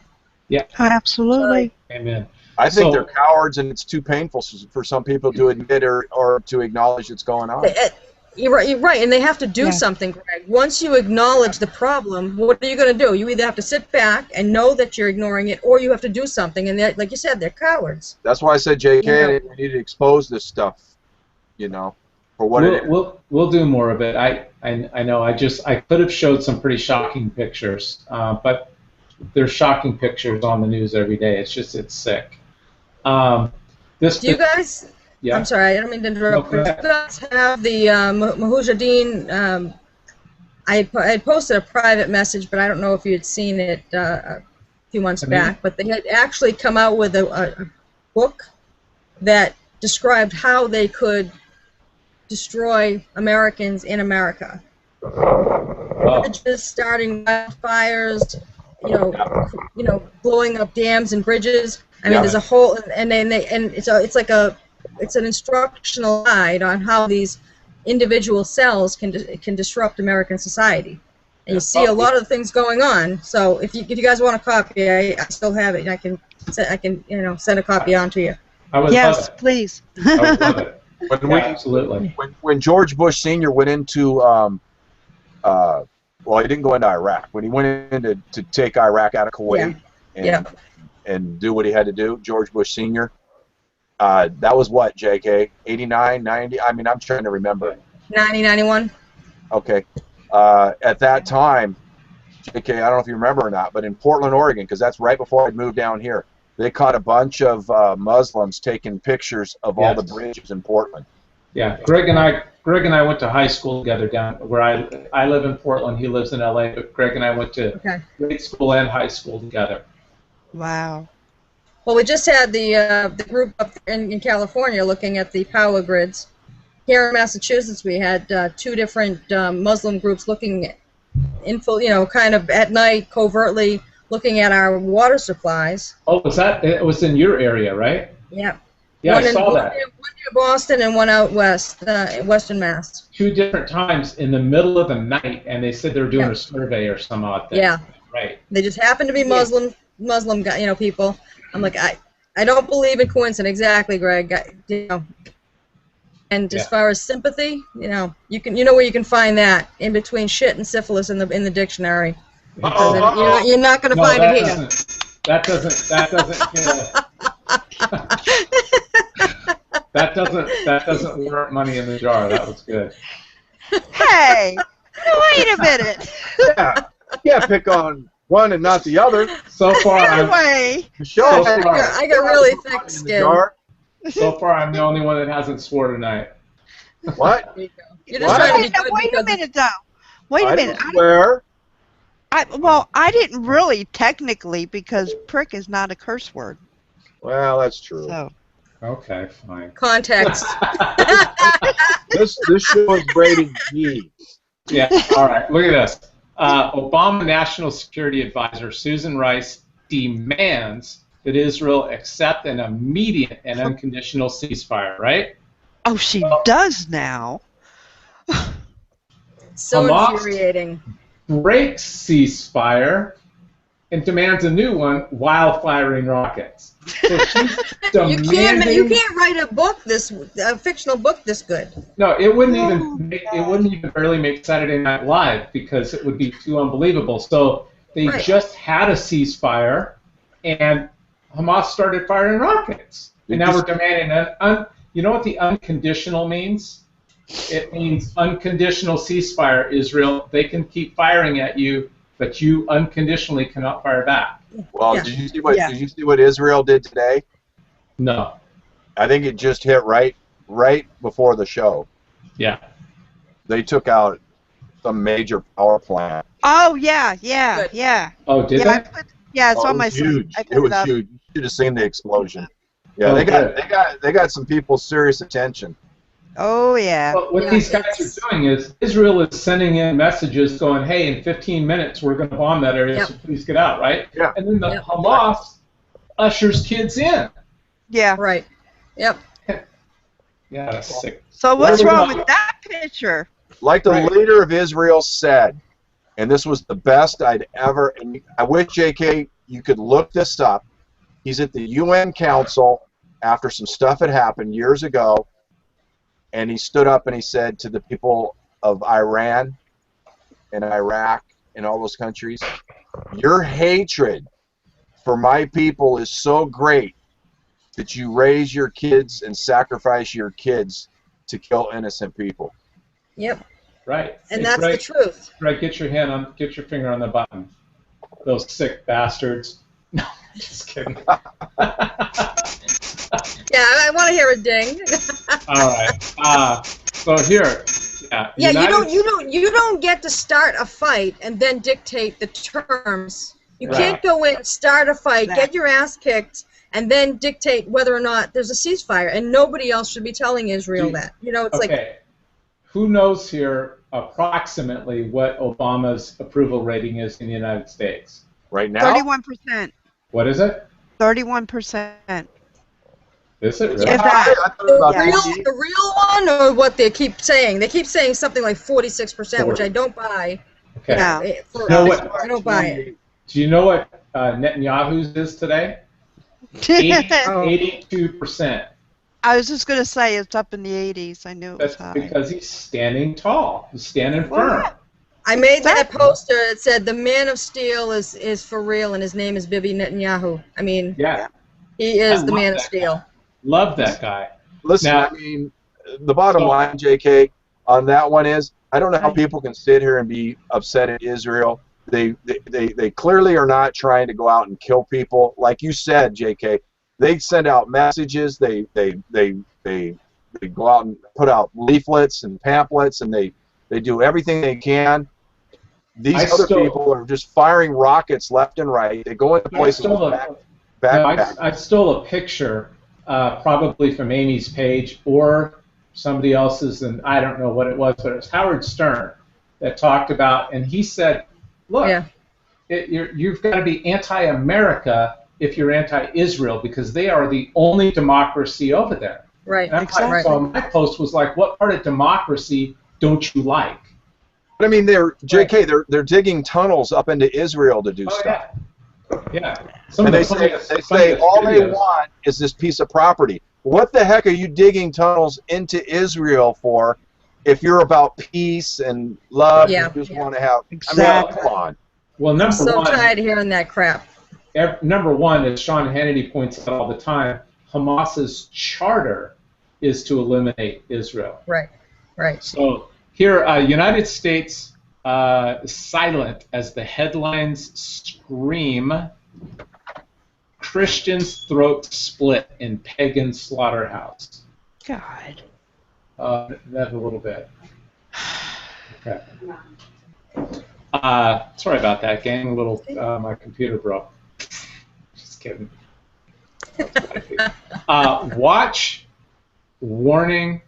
Yeah. Absolutely. Amen. I think they're cowards, and it's too painful for some people to admit or to acknowledge it's going on. You're right, and they have to do something, Greg. Once you acknowledge the problem, what are you going to do? You either have to sit back and know that you're ignoring it, or you have to do something. And like you said, they're cowards. That's why I said, JK, we need to expose this stuff, for what it is. We'll do more of it. I know. I could have showed some pretty shocking pictures, but there's shocking pictures on the news every day. It's sick. Do you guys? Yeah. I'm sorry, I don't mean to interrupt. Do you guys have the Mujahideen? I had posted a private message, but I don't know if you had seen it a few months back. But they had actually come out with a book that described how they could destroy Americans in America. Oh, bridges, starting wildfires, blowing up dams and bridges. I mean, Yeah. there's a whole, and it's an instructional guide on how these individual cells can disrupt American society. And you see a lot of things going on. So if you guys want a copy, I still have it. I can send a copy on to you. I would love Yes, it. please. I would love it. When Absolutely. when George Bush Sr. went into well, he didn't go into Iraq. When he went in to take Iraq out of Kuwait and do what he had to do, George Bush Sr., that was what, JK? 89, 90? I mean, I'm trying to remember. 90, 91. Okay. At that time, JK, I don't know if you remember or not, but in Portland, Oregon, because that's right before I'd moved down here, they caught a bunch of Muslims taking pictures of all the bridges in Portland. Yeah, Greg and I went to high school together down where I live in Portland. He lives in LA, but Greg and I went to grade school and high school together. Wow. Well, we just had the group up in California looking at the power grids. Here in Massachusetts, we had two different Muslim groups looking kind of at night, covertly looking at our water supplies. Oh, it was in your area, right? Yeah. Yeah, One I saw that. One near Boston and one out west, Western Mass. 2 different times in the middle of the night, and they said they were doing a survey or some odd thing. Yeah. Right. They just happened to be Muslim people. I'm like, I don't believe in coincidence. Exactly, Greg. And as far as sympathy, you know where you can find that in between shit and syphilis in the dictionary. You're not going to find it here. That doesn't warrant money in the jar. That was good. Hey, wait a minute. Yeah, you can't pick on one and not the other. So far, anyway, I got really thick skin. So far, I'm the only one that hasn't swore tonight. What? You're just trying to be good wait a minute, though. Wait a minute. I swear. Well, I didn't really technically because prick is not a curse word. Well, that's true. So. Okay, fine. Context. This show is rated G. Yeah. All right. Look at this. Obama National Security Advisor Susan Rice demands that Israel accept an immediate and unconditional ceasefire. Right? Oh, she does now. So Hamas infuriating. Breaks ceasefire and demands a new one while firing rockets. So she's demanding. You can't write a fictional book this good. No, it wouldn't even barely make Saturday Night Live because it would be too unbelievable. So they just had a ceasefire, and Hamas started firing rockets, and now we're demanding you know what the unconditional means? It means unconditional ceasefire, Israel. They can keep firing at you, but you unconditionally cannot fire back. Well, did you see what Israel did today? No. I think it just hit right before the show. Yeah. They took out some major power plant. Oh yeah. Oh, did they? It's on my huge. site. It was huge. You should have seen the explosion. Yeah, they got some people's serious attention. Oh yeah. Well, what these guys are doing is Israel is sending in messages going, hey, in 15 minutes we're going to bomb that area, so please get out, right? Yeah. And then the Hamas ushers kids in. Yeah. Right. Yep. Yeah, that's sick. So what's wrong with that picture? Like the leader of Israel said, and this was the best I'd ever, and I wish, JK, you could look this up. He's at the UN Council after some stuff had happened years ago, and he stood up and he said to the people of Iran and Iraq and all those countries, your hatred for my people is so great that you raise your kids and sacrifice your kids to kill innocent people. Yep. Right. And that's the truth. Right. Get your finger on the button. Those sick bastards. No, just kidding. Yeah, I want to hear a ding. All right. So here. Yeah. You don't get to start a fight and then dictate the terms. You can't go in, start a fight, get your ass kicked, and then dictate whether or not there's a ceasefire. And nobody else should be telling Israel that. You know, it's like. Who knows here approximately what Obama's approval rating is in the United States? Right now? 31%. What is it? 31%. Is it really? Is I that? thought it was about Yeah. 28. The real one, or what they keep saying? They keep saying something like 46%, which I don't buy. Okay. No. You know what? I don't buy it. Do you know what Netanyahu's is today? 82%. I was just going to say it's up in the 80s. I knew it was That's high. because he's standing tall. He's standing firm. I made that poster. It said the Man of Steel is for real, and his name is Bibi Netanyahu. I mean, Yeah. he is I the love Man of that Steel. guy. Love that guy. Listen, Now- I mean, the bottom line, JK, on that one is, I don't know how people can sit here and be upset at Israel. They clearly are not trying to go out and kill people. Like you said, JK, they send out messages. They go out and put out leaflets and pamphlets, and they do everything they can. These other people are just firing rockets left and right. They go into places I stole a picture, probably from Amy's page or somebody else's, and I don't know what it was, but it was Howard Stern that talked about, and he said, look, you've got to be anti-America if you're anti-Israel, because they are the only democracy over there. Right. Exactly. So my post was like, what part of democracy don't you like? But I mean, they're digging tunnels up into Israel to do stuff. Yeah. And they say all they want is this piece of property. What the heck are you digging tunnels into Israel for if you're about peace and love and you just want to have... Exactly. I mean, come on. Well, number I'm so one, tired of hearing that crap. Number one, as Sean Hannity points out all the time, Hamas's charter is to eliminate Israel. Right. So here, United States silent as the headlines scream, Christians' throat split in pagan slaughterhouse. God. That a little bit. Okay. Sorry about that, gang. A little, my computer broke. Just kidding. Watch, warning,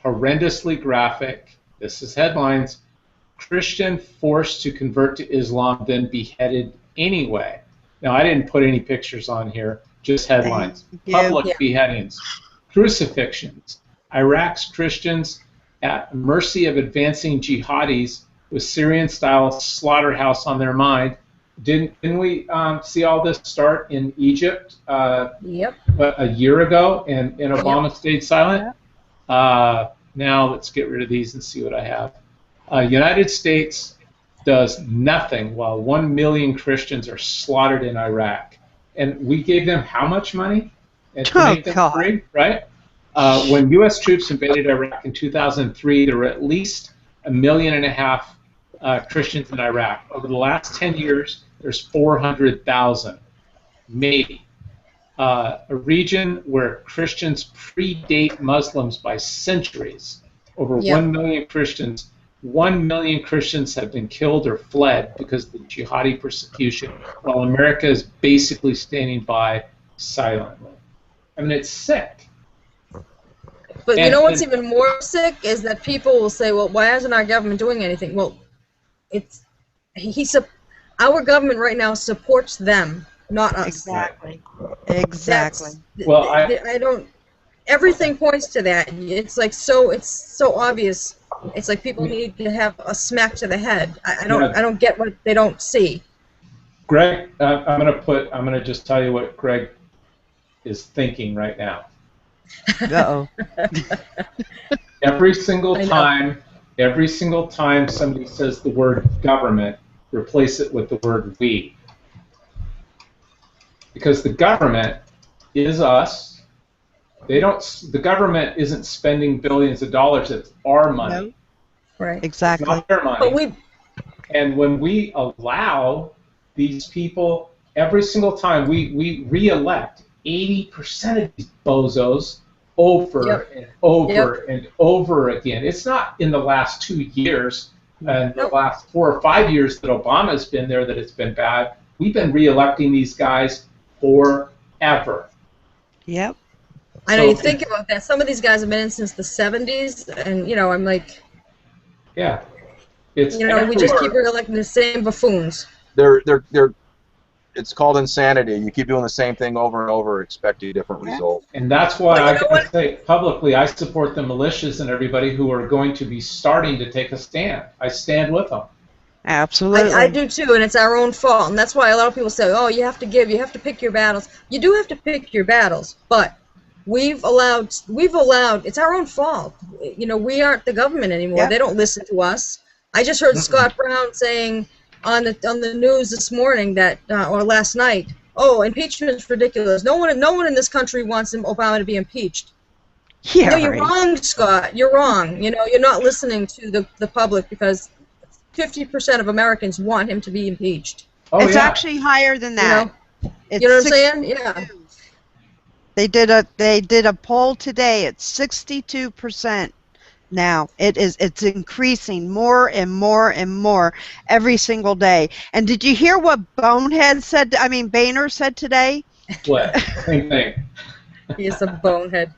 horrendously graphic. This is headlines. Christian forced to convert to Islam, then beheaded anyway. Now, I didn't put any pictures on here, just headlines. Public beheadings, crucifixions, Iraq's Christians at mercy of advancing jihadis with Syrian-style slaughterhouse on their mind. Didn't we see all this start in Egypt a year ago, and Obama stayed silent? Now let's get rid of these and see what I have. United States does nothing while 1 million Christians are slaughtered in Iraq. And we gave them how much money? And to make them free, right? When U.S. troops invaded Iraq in 2003, there were at least 1.5 million Christians in Iraq. Over the last 10 years, there's 400,000, maybe. A region where Christians predate Muslims by centuries. Over 1 million Christians. 1 million Christians have been killed or fled because of the jihadi persecution, while America is basically standing by silently. I mean, it's sick. But you know what's even more sick is that people will say, well, why isn't our government doing anything? Well, our government right now supports them, not us. Exactly. Well, I don't. Everything points to that. It's like it's so obvious. It's like people need to have a smack to the head. I don't get what they don't see. Greg, I'm gonna just tell you what Greg is thinking right now. Uh-oh. Every single time somebody says the word government, replace it with the word we. Because the government is us. The government isn't spending billions of dollars. It's our money. No. Right. Exactly. It's not their money. And when we allow these people, every single time we re-elect 80% of these bozos over and over and over again. It's not in the last 2 years and the last 4 or 5 years that Obama's been there that it's been bad. We've been re-electing these guys forever. Yep. I know, you think about that. Some of these guys have been in since the 70s, and, I'm like... Yeah. It's You know, we just keep everywhere. reelecting the same buffoons. They're it's called insanity. You keep doing the same thing over and over, expecting a different result. And that's why Well, you I know gotta what? say publicly, I support the militias and everybody who are going to be starting to take a stand. I stand with them. Absolutely. I do too, and it's our own fault, and that's why a lot of people say, "Oh, you have to give, you have to pick your battles." You do have to pick your battles, but we've allowed. It's our own fault. You know, we aren't the government anymore. Yep. They don't listen to us. I just heard Scott Brown saying on the news this morning that or last night, "Oh, impeachment is ridiculous. No one in this country wants Obama to be impeached." Yeah, No, you're right. wrong, Scott. You're wrong. You know, you're not listening to the public because 50% of Americans want him to be impeached. Oh It's yeah. actually higher than You that. know, It's you know what I'm 62. saying? Yeah. They did a poll today. It's 62% now. It's increasing more and more and more every single day. And did you hear what Boehner said today? What? Same thing. He is a bonehead.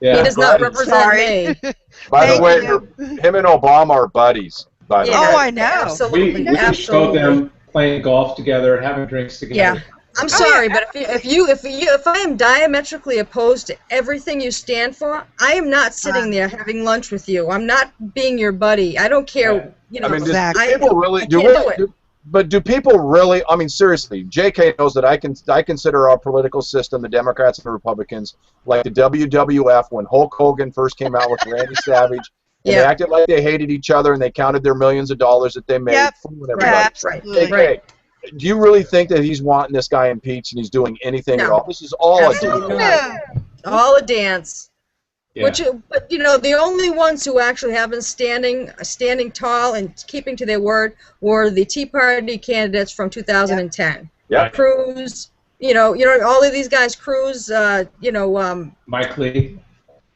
Yeah. He does not Buddies. represent Sorry. me. By the Thank way, you. him and Obama are buddies. By the Yeah. way. Oh, I know. Absolutely. We showed Absolutely. them playing golf together, having drinks together. Yeah. I'm sorry, but if I am diametrically opposed to everything you stand for, I am not sitting there having lunch with you. I'm not being your buddy. I don't care. Right. You know, I mean, Exactly. do people really I do? can't Really, do it. but do people really? I mean, seriously, J.K. knows that I consider our political system, the Democrats and the Republicans, like the WWF when Hulk Hogan first came out with Randy Savage, and they Yeah. acted like they hated each other and they counted their millions of dollars that they made, Yep. fooling everybody. Absolutely. JK, Right. do you really think that he's wanting this guy impeached and he's doing anything at No. all? This is all a Absolutely do. not. All a dance. Yeah. But you know, the only ones who actually have been standing tall and keeping to their word were the Tea Party candidates from 2010. Yep. Cruz, you know, all of these guys. Cruz, Mike Lee.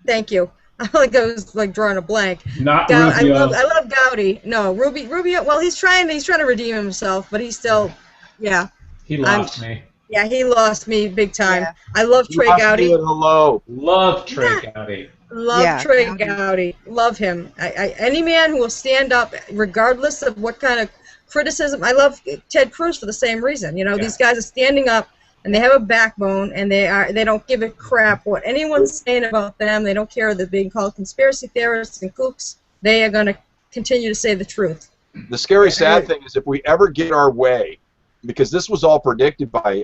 thank you. I was like drawing a blank. Not I Rubio. love Gowdy. No, Rubio. Well, he's trying to redeem himself, but he's still, yeah. He lost me. Yeah, he lost me big time. Yeah. I love Trey You have to Gowdy. do it hello. Love Trey Gowdy. Love Yeah, Trey Gowdy. Gowdy. Love him. Any man who will stand up, regardless of what kind of criticism. I love Ted Cruz for the same reason. You know, Yeah. these guys are standing up, and they have a backbone, and they don't give a crap what anyone's saying about them. They don't care if they're being called conspiracy theorists and kooks. They are going to continue to say the truth. The scary, sad thing is if we ever get our way, because this was all predicted by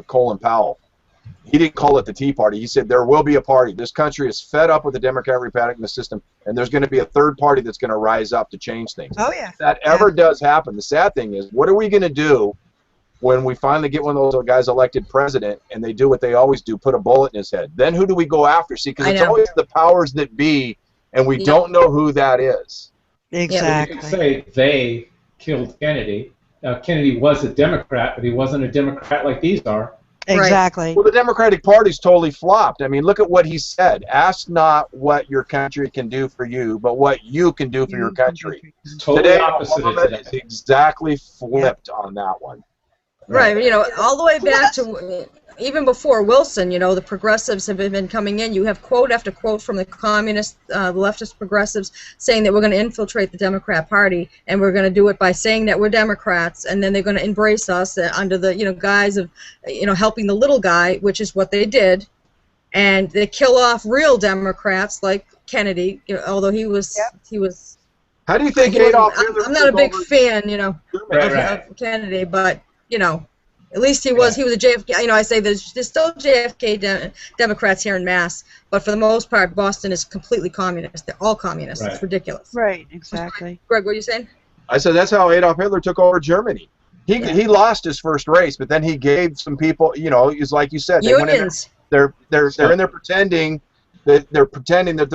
Colin Powell. He didn't call it the Tea Party. He said there will be a party. This country is fed up with the Democratic system, and there's going to be a third party that's going to rise up to change things. Oh, yeah. If that ever does happen, the sad thing is, what are we going to do when we finally get one of those guys elected president and they do what they always do, put a bullet in his head? Then who do we go after? See, because I it's know. always the powers that be, and we Yeah. don't know who that is. You Exactly. can say they killed Kennedy. Kennedy was a Democrat, but he wasn't a Democrat like these are. Exactly. Well, the Democratic Party's totally flopped. I mean, look at what he said. Ask not what your country can do for you, but what you can do for your country. It's totally Today, opposite of Obama is today. exactly flipped on that one. Right, you know, all the way back to even before Wilson, you know, the progressives have been coming in. You have quote after quote from the communist, leftist progressives saying that we're going to infiltrate the Democrat Party, and we're going to do it by saying that we're Democrats, and then they're going to embrace us under the, you know, guise of, you know, helping the little guy, which is what they did, and they kill off real Democrats like Kennedy, you know, although he was. How do you think Adolf Hitler I'm not a took big over fan, you know, Right. of Kennedy, but you know, at least he was a JFK. You know, I say there's still JFK Democrats here in Mass, but for the most part, Boston is completely communist. They're all communists. Right. It's ridiculous. Right, exactly. Greg, what are you saying? I said that's how Adolf Hitler took over Germany. He lost his first race, but then he gave some people, you know, it's like you said, they went in Unions. there, they're in there pretending that they're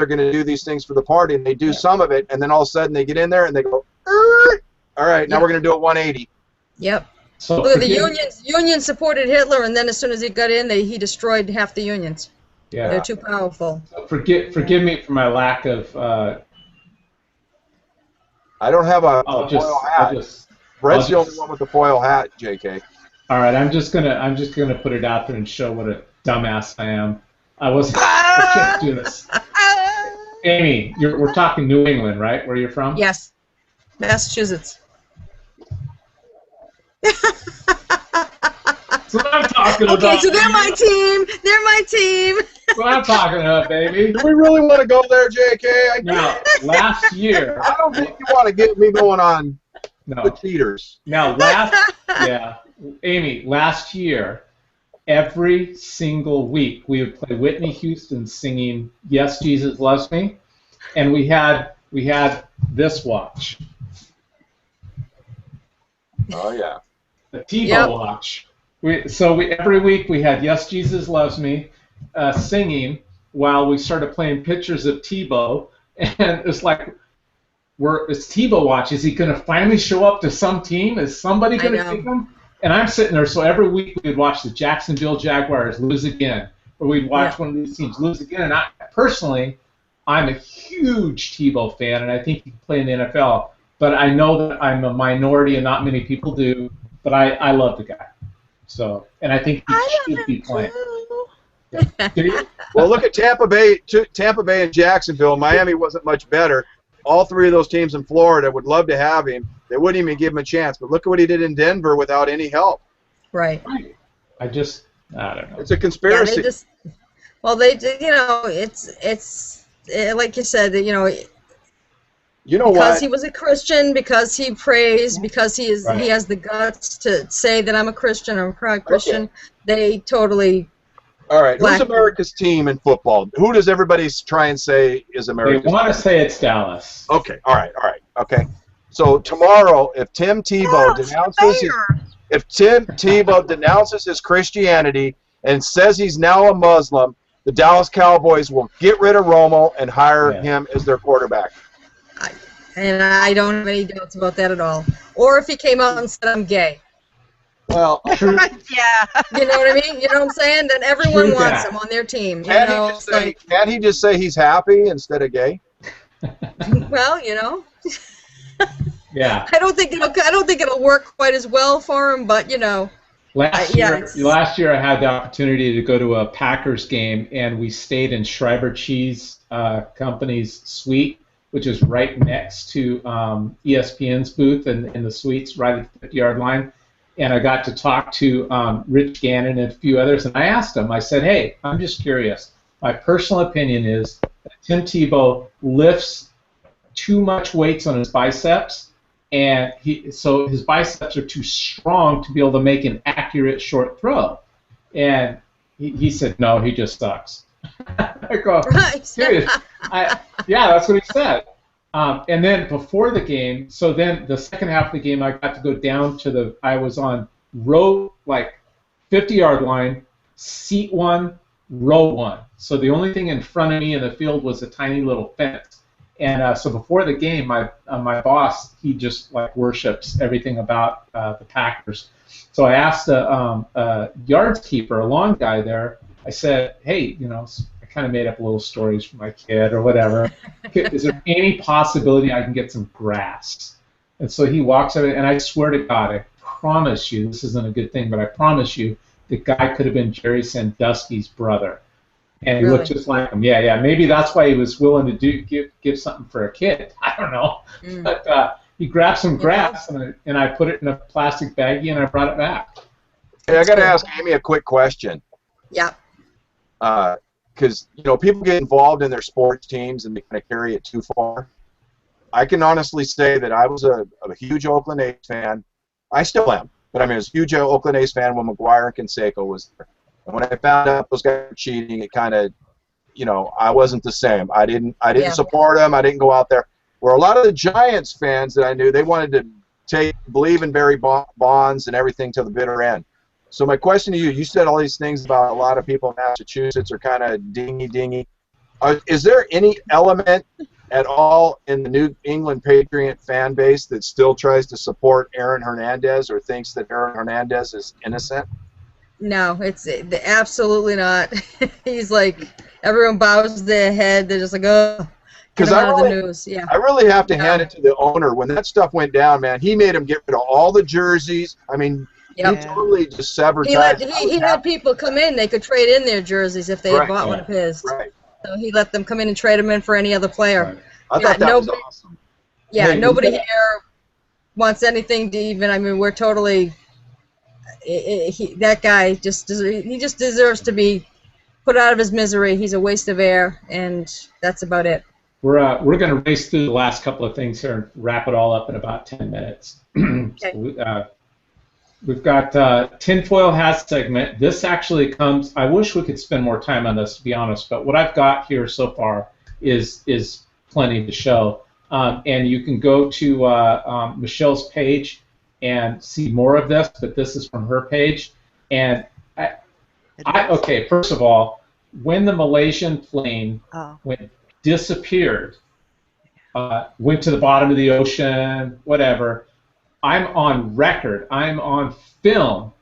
going to do these things for the party, and they do some of it, and then all of a sudden they get in there and they go, all right, now we're going to do a 180. Yep. So Look, the forgive- unions supported Hitler, and then as soon as he got in, he destroyed half the unions. yeah. They're too powerful. Forgive me for my lack of. I don't have a I'll foil hat. just. Brett's the I'll only just- one with the foil hat, JK. All right, I'm just gonna put it out there and show what a dumbass I am. I can't do this. Amy, we're talking New England, right? Where you're from? Yes. Massachusetts. That's what I'm talking about. Okay, so they're my team. They're my team. That's what I'm talking about, baby. Do we really want to go there, JK? Now, last year. I don't think you want to get me going on the No. cheaters. Now, Amy, last year, every single week we would play Whitney Houston singing "Yes, Jesus Loves Me," and we had this watch, Oh yeah. the TiVo Yep. watch. Every week we had "Yes, Jesus Loves Me" singing while we started playing pictures of Tebow, and it's like. It's Tebow watch. Is he going to finally show up to some team? Is somebody going to take him? And I'm sitting there, so every week we'd watch the Jacksonville Jaguars lose again, or we'd watch one of these teams lose again. And I'm a huge Tebow fan, and I think he can play in the NFL. But I know that I'm a minority, and not many people do. But I love the guy. So, and I think he should be playing. Yeah. Do you? Well, look at Tampa Bay and Jacksonville. Miami wasn't much better. All three of those teams in Florida would love to have him. They wouldn't even give him a chance. But look at what he did in Denver without any help. Right. I don't know. It's a conspiracy. It's like you said, You know because what? he was a Christian, because he prays, because he has the guts to say that I'm a Christian, I'm a proud Christian. Okay. They totally. All right. Who's Black- America's team in football? Who does everybody try and say is They America's want to team? say it's Dallas. Okay. All right. Okay. So tomorrow, if Tim Tebow denounces his Christianity and says he's now a Muslim, the Dallas Cowboys will get rid of Romo and hire him as their quarterback. And I don't have any doubts about that at all. Or if he came out and said I'm gay. Well, Yeah. You know what I mean? You know what I'm saying? Then everyone True wants that. him on their team. can't he just say he's happy instead of gay? Well, Yeah. I don't think it'll work quite as well for him, but Last year I had the opportunity to go to a Packers game, and we stayed in Schreiber Cheese Company's suite, which is right next to ESPN's booth in the suites right at the 50-yard line. And I got to talk to Rich Gannon and a few others, and I asked them, I said, hey, I'm just curious. My personal opinion is that Tim Tebow lifts too much weights on his biceps, and so his biceps are too strong to be able to make an accurate short throw. And he said, no, he just sucks. I go, serious? Yeah, that's what he said. And then before the game, so then the second half of the game, I got to go down to I was on row, 50-yard line, seat 1, row 1. So the only thing in front of me in the field was a tiny little fence. And so before the game, my boss, he just worships everything about the Packers. So I asked a yards keeper, a long guy there, I said, hey, I kind of made up little stories for my kid or whatever. Is there any possibility I can get some grass? And so he walks over, and I swear to God, I promise you, this isn't a good thing, but I promise you, the guy could have been Jerry Sandusky's brother. And he looked just like him. Yeah. Maybe that's why he was willing to give something for a kid. I don't know. But he grabbed some grass, and I put it in a plastic baggie, and I brought it back. Hey, I got to ask Amy a quick question. Yeah. Because people get involved in their sports teams and they kind of carry it too far. I can honestly say that I was a huge Oakland A's fan. I still am, but I was a huge Oakland A's fan when McGuire and Canseco was there. And when I found out those guys were cheating, it kind of, I wasn't the same. I didn't support them. I didn't go out there. Where a lot of the Giants fans that I knew, they wanted to believe in Barry Bonds and everything till the bitter end. So my question to you, you said all these things about a lot of people in Massachusetts are kind of dingy. Is there any element at all in the New England Patriot fan base that still tries to support Aaron Hernandez or thinks that Aaron Hernandez is innocent? No, it's absolutely not. He's like, everyone bows their head. They're just like, oh, get him out of the news. Yeah. I really have to hand it to the owner. When that stuff went down, man, he made him get rid of all the jerseys. He totally just severed ties. He had people come in. They could trade in their jerseys if they had bought one of his. Right. So he let them come in and trade them in for any other player. Right. I thought that was awesome. Yeah, Hey, nobody here wants anything to even. I mean, we're totally. That guy he just deserves to be put out of his misery. He's a waste of air, and that's about it. we're going to race through the last couple of things here and wrap it all up in about 10 minutes. Okay. So we've got Tinfoil Hat segment. This actually comes. I wish we could spend more time on this, to be honest. But what I've got here so far is plenty to show. And you can go to Michelle's page and see more of this. But this is from her page. And okay. First of all, when the Malaysian plane disappeared, went to the bottom of the ocean, whatever. I'm on record, I'm on film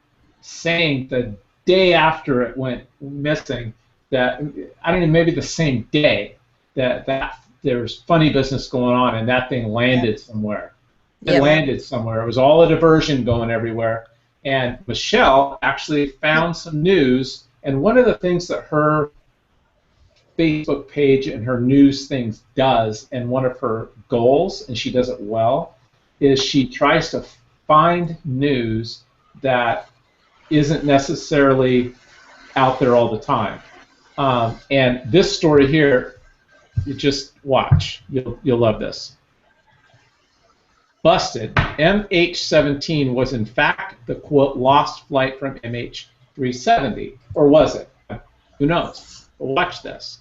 saying the day after it went missing that, I don't know, maybe the same day, that there was funny business going on and that thing landed somewhere. It landed somewhere. It was all a diversion going everywhere. And Michelle actually found some news, and one of the things that her Facebook page and her news things does, and one of her goals, and she does it well, is she tries to find news that isn't necessarily out there all the time. And this story here, you just watch. You'll love this. Busted. MH17 was in fact the quote lost flight from MH370, or was it? Who knows? But watch this.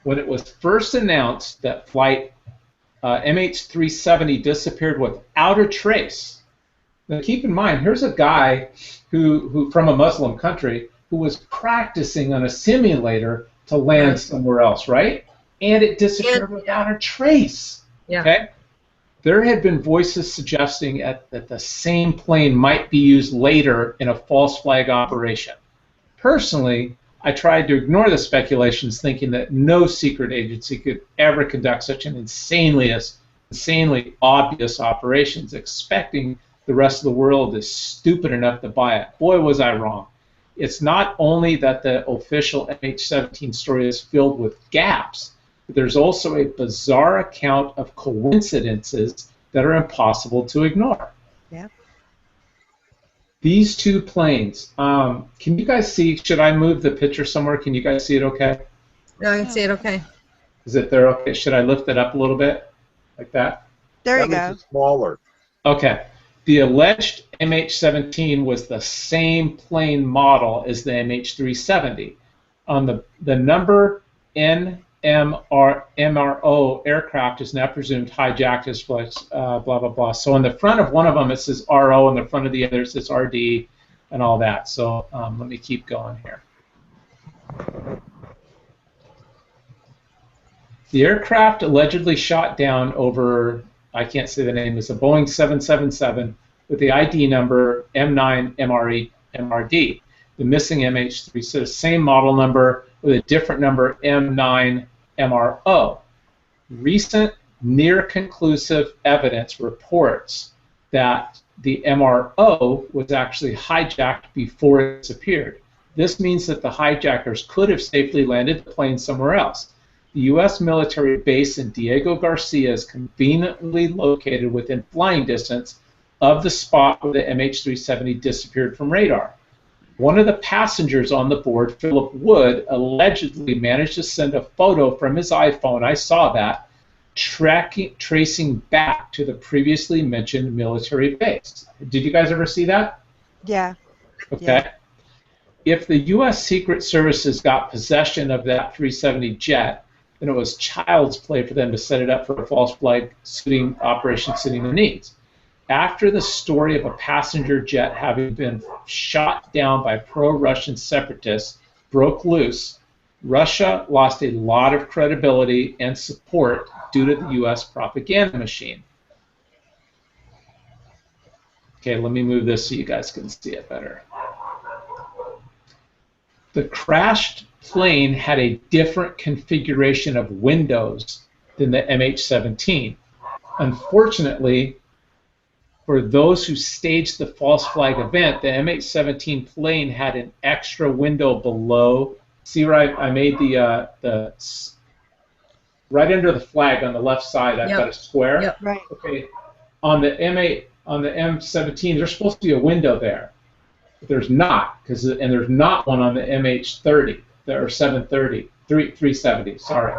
When it was first announced that flight MH370 disappeared without a trace. Now keep in mind, here's a guy who from a Muslim country who was practicing on a simulator to land somewhere else, right? And it disappeared without a trace. Yeah. Okay. There had been voices suggesting that the same plane might be used later in a false flag operation. Personally, I tried to ignore the speculations, thinking that no secret agency could ever conduct such an insanely obvious operations, expecting the rest of the world is stupid enough to buy it. Boy, was I wrong. It's not only that the official MH17 story is filled with gaps, but there's also a bizarre account of coincidences that are impossible to ignore. Yeah. These two planes, can you guys see, should I move the picture somewhere? Can you guys see it okay? No, I can see it okay. Is it there okay? Should I lift it up a little bit? Like that? There you That go. makes it smaller. Okay. The alleged MH17 was the same plane model as the MH370. On the number MRO aircraft is now presumed hijacked as blah, blah, blah. So on the front of one of them it says RO, and the front of the other it says RD, and all that. So let me keep going here. The aircraft allegedly shot down over, I can't say the name, it's a Boeing 777 with the ID number M9MRD. The missing MH3, so the same model number with a different number, M9MRO. Recent near-conclusive evidence reports that the MRO was actually hijacked before it disappeared. This means that the hijackers could have safely landed the plane somewhere else. The U.S. military base in Diego Garcia is conveniently located within flying distance of the spot where the MH370 disappeared from radar. One of the passengers on the board, Philip Wood, allegedly managed to send a photo from his iPhone, I saw that, tracing back to the previously mentioned military base. Did you guys ever see that? Yeah. Okay. Yeah. If the U.S. Secret Services got possession of that 370 jet, then it was child's play for them to set it up for a false flag operation suiting their needs. After the story of a passenger jet having been shot down by pro-Russian separatists broke loose, Russia lost a lot of credibility and support due to the U.S. propaganda machine. Okay, let me move this so you guys can see it better. The crashed plane had a different configuration of windows than the MH17. Unfortunately, for those who staged the false flag event, the MH17 plane had an extra window below. See where I made the right under the flag on the left side, I've got a square. Yep. Right. Okay. On the M8, on the M17, there's supposed to be a window there. But there's not, and there's not one on the MH30 or 370. Sorry.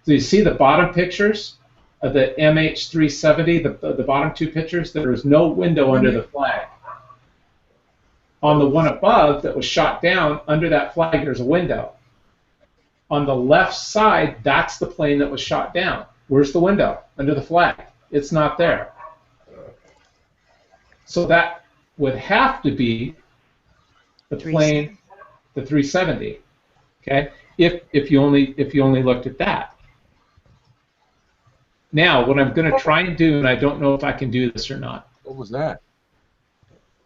So you see the bottom pictures of the MH370, the bottom two pictures. There is no window under the flag. On the one above that was shot down, under that flag, there's a window. On the left side, that's the plane that was shot down. Where's the window? Under the flag. It's not there. So that would have to be the plane, the 370. Okay, if you only looked at that. Now, what I'm going to try and do, and I don't know if I can do this or not. What was that?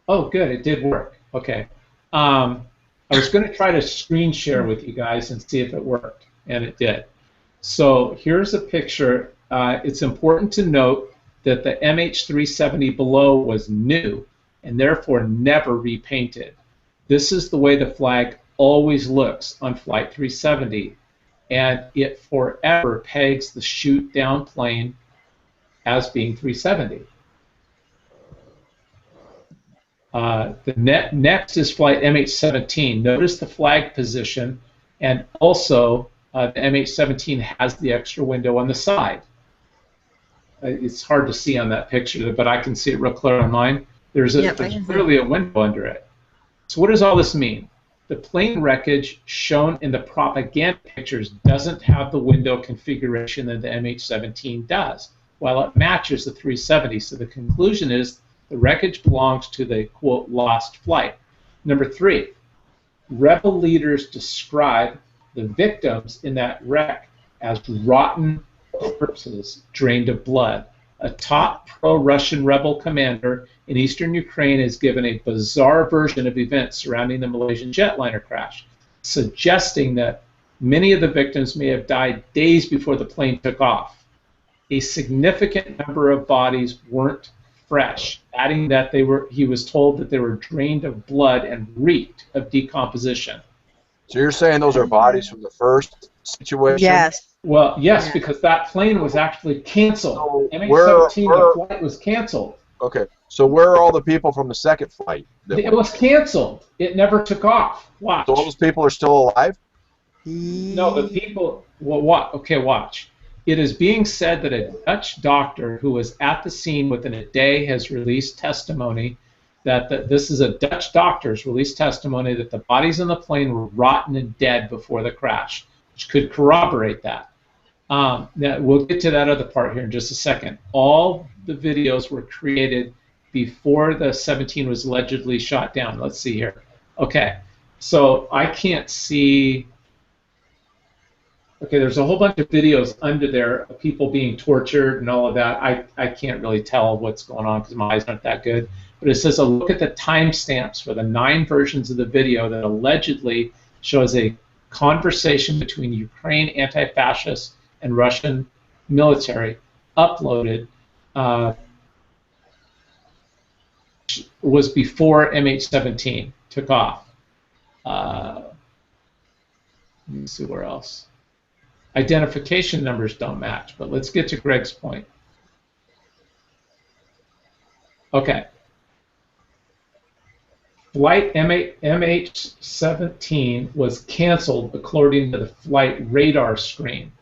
Oh, good, it did work. Okay. I was going to try to screen share with you guys and see if it worked, and it did. So here's a picture. It's important to note that the MH370 below was new and therefore never repainted. This is the way the flag always looks on Flight 370, and it forever pegs the shoot-down plane as being 370. Next is Flight MH17. Notice the flag position, and also the MH17 has the extra window on the side. It's hard to see on that picture, but I can see it real clear on mine. There's clearly a window under it. So what does all this mean? The plane wreckage shown in the propaganda pictures doesn't have the window configuration that the MH17 does, while it matches the 370. So the conclusion is the wreckage belongs to the, quote, lost flight. Number 3, rebel leaders describe the victims in that wreck as rotten corpses drained of blood. A top pro-Russian rebel commander in eastern Ukraine has given a bizarre version of events surrounding the Malaysian jetliner crash, suggesting that many of the victims may have died days before the plane took off. A significant number of bodies weren't fresh, adding that he was told that they were drained of blood and reeked of decomposition. So you're saying those are bodies from the first situation? Yes. Well, yes, because that plane was actually canceled. So MH17, the flight was canceled. Okay, so where are all the people from the second flight? It was canceled. It never took off. Watch. So all those people are still alive? No, the people. Well, what? Okay, watch. It is being said that a Dutch doctor who was at the scene within a day has released testimony that this is a Dutch doctor's released testimony that the bodies in the plane were rotten and dead before the crash, which could corroborate that. Now, we'll get to that other part here in just a second. All the videos were created before the 17 was allegedly shot down. Let's see here. Okay, so I can't see. Okay, there's a whole bunch of videos under there of people being tortured and all of that. I can't really tell what's going on because my eyes aren't that good. But it says a look at the timestamps for the 9 versions of the video that allegedly shows a conversation between Ukraine anti-fascists and Russian military uploaded was before MH17 took off. Let me see where else. Identification numbers don't match, but let's get to Greg's point. Okay. Flight MH17 was canceled according to the flight radar screen.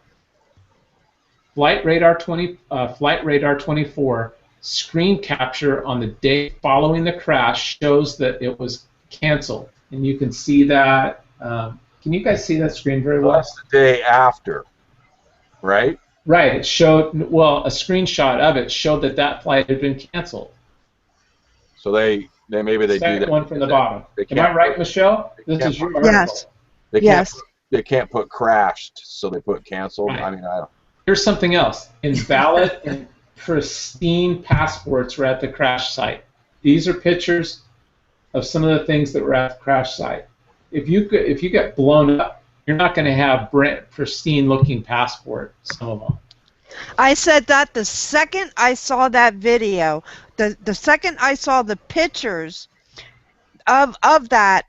Flight radar 24 screen capture on the day following the crash shows that it was canceled, and you can see that. Can you guys see that screen very well? That's the day after, right? Right. It showed. Well, a screenshot of it showed that flight had been canceled. So maybe they do that. One from the bottom. Am I right, Michelle? This is your article. Yes. They can't put crashed, so they put canceled. Right. I mean, I don't. Here's something else. Invalid and pristine passports were at the crash site. These are pictures of some of the things that were at the crash site. If you get blown up, you're not going to have pristine-looking passport. Some of them. I said that the second I saw that video, the second I saw the pictures of that,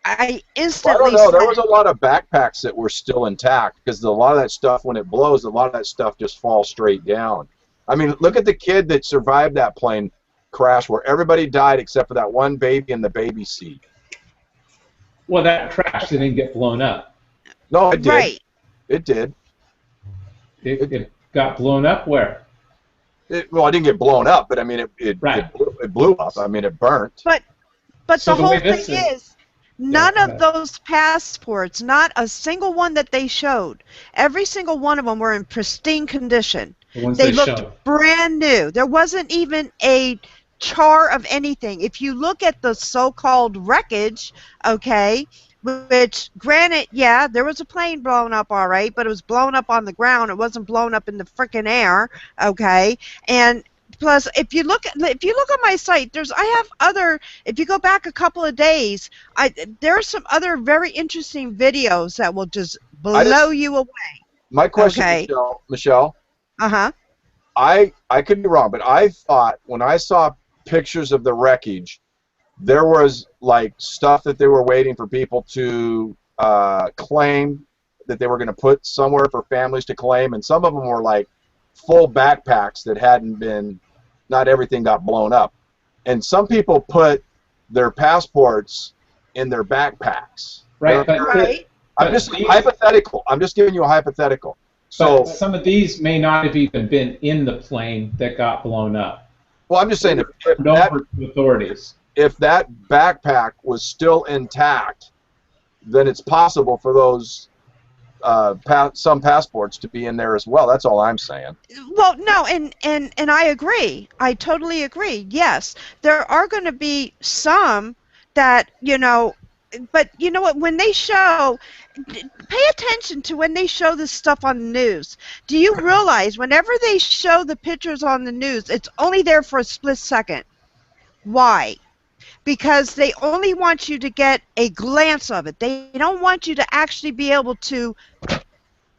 I Well, I instantly don't know. There said, was a lot of backpacks that were still intact because a lot of that stuff, when it blows, a lot of that stuff just falls straight down. I mean, look at the kid that survived that plane crash where everybody died except for that one baby in the baby seat. Well, that crash didn't get blown up. No, it did. right. It did. It got blown up where? Well, it didn't get blown up, but I mean, it blew up. I mean, it burnt. But So the the way whole this thing is- is, none go of ahead. those passports, not a single one that they showed, every single one of them were in pristine condition. The ones They they looked showed. brand new. There wasn't even a char of anything. If you look at the so-called wreckage, okay, which granted, yeah, there was a plane blown up, all right, but it was blown up on the ground. It wasn't blown up in the frickin' air, okay? And plus, if you look on my site, I have other. If you go back a couple of days, there are some other very interesting videos that will just blow you away. My question, Okay. Michelle, Uh-huh. I could be wrong, but I thought when I saw pictures of the wreckage, there was like stuff that they were waiting for people to claim that they were going to put somewhere for families to claim, and some of them were like full backpacks that hadn't been, not everything got blown up. And some people put their passports in their backpacks. Right, but Right. I'm just hypothetical. I'm just giving you a hypothetical. So So, some of these may not have even been in the plane that got blown up. well, I'm just saying if Turned over to authorities. that backpack was still intact, then it's possible for those some passports to be in there as well. That's all I'm saying. Well, no, and I agree. I totally agree. Yes, there are going to be some that, but you know what? When they show, pay attention to when they show this stuff on the news. Do you realize whenever they show the pictures on the news, it's only there for a split second? Why? Because they only want you to get a glance of it. They don't want you to actually be able to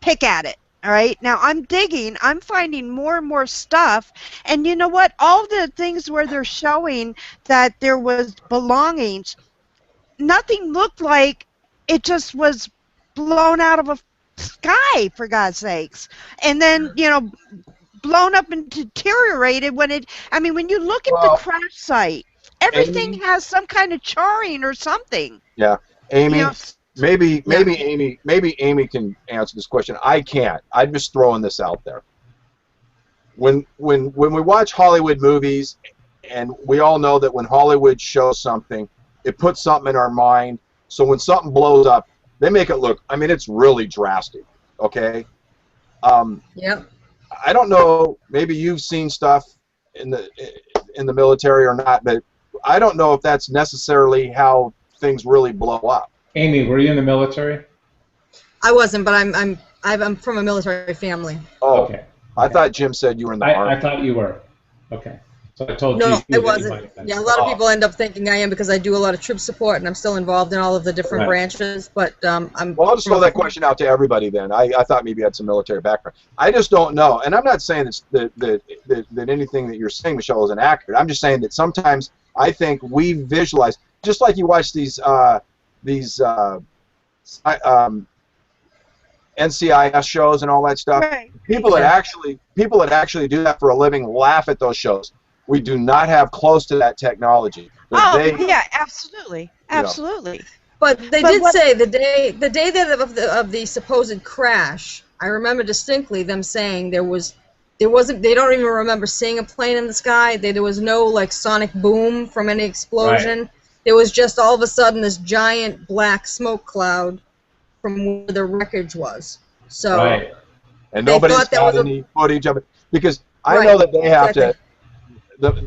pick at it. All right. Now I'm digging. I'm finding more and more stuff. And you know what? All the things where they're showing that there was belongings, nothing looked like it just was blown out of a sky, for God's sakes. And then, blown up and deteriorated when when you look at Well, the crash site, everything Amy- has some kind of charring or something. Yeah, Amy. You know, Maybe Amy can answer this question. I can't. I'm just throwing this out there. When we watch Hollywood movies, and we all know that when Hollywood shows something, it puts something in our mind. So when something blows up, they make it look. I mean, it's really drastic. Okay. Yep. I don't know. Maybe you've seen stuff in the military or not, but I don't know if that's necessarily how things really blow up. Amy, were you in the military? I wasn't, but I'm from a military family. Oh, Okay. I thought Jim said you were in the Army. I thought you were. Okay. So I told No, you. I that you might wasn't. have been. Yeah, a lot of Oh. people end up thinking I am because I do a lot of troop support and I'm still involved in all of the different Right. branches. But I'm. Well, I'll just throw that question out to everybody then. I thought maybe you had some military background. I just don't know. And I'm not saying that anything that you're saying, Michelle, is inaccurate. I'm just saying that sometimes I think we visualize, just like you watch these NCIS shows and all that stuff. right. People that actually do that for a living laugh at those shows. We do not have close to that technology. But Oh, they, yeah, absolutely. Absolutely. But they But did what- say the day that of the supposed crash, I remember distinctly them saying there wasn't. They don't even remember seeing a plane in the sky. There was no like sonic boom from any explosion. Right. There was just all of a sudden this giant black smoke cloud from where the wreckage was. So Right. and They nobody's thought that got was a- any footage of it because I Right, know that they have exactly.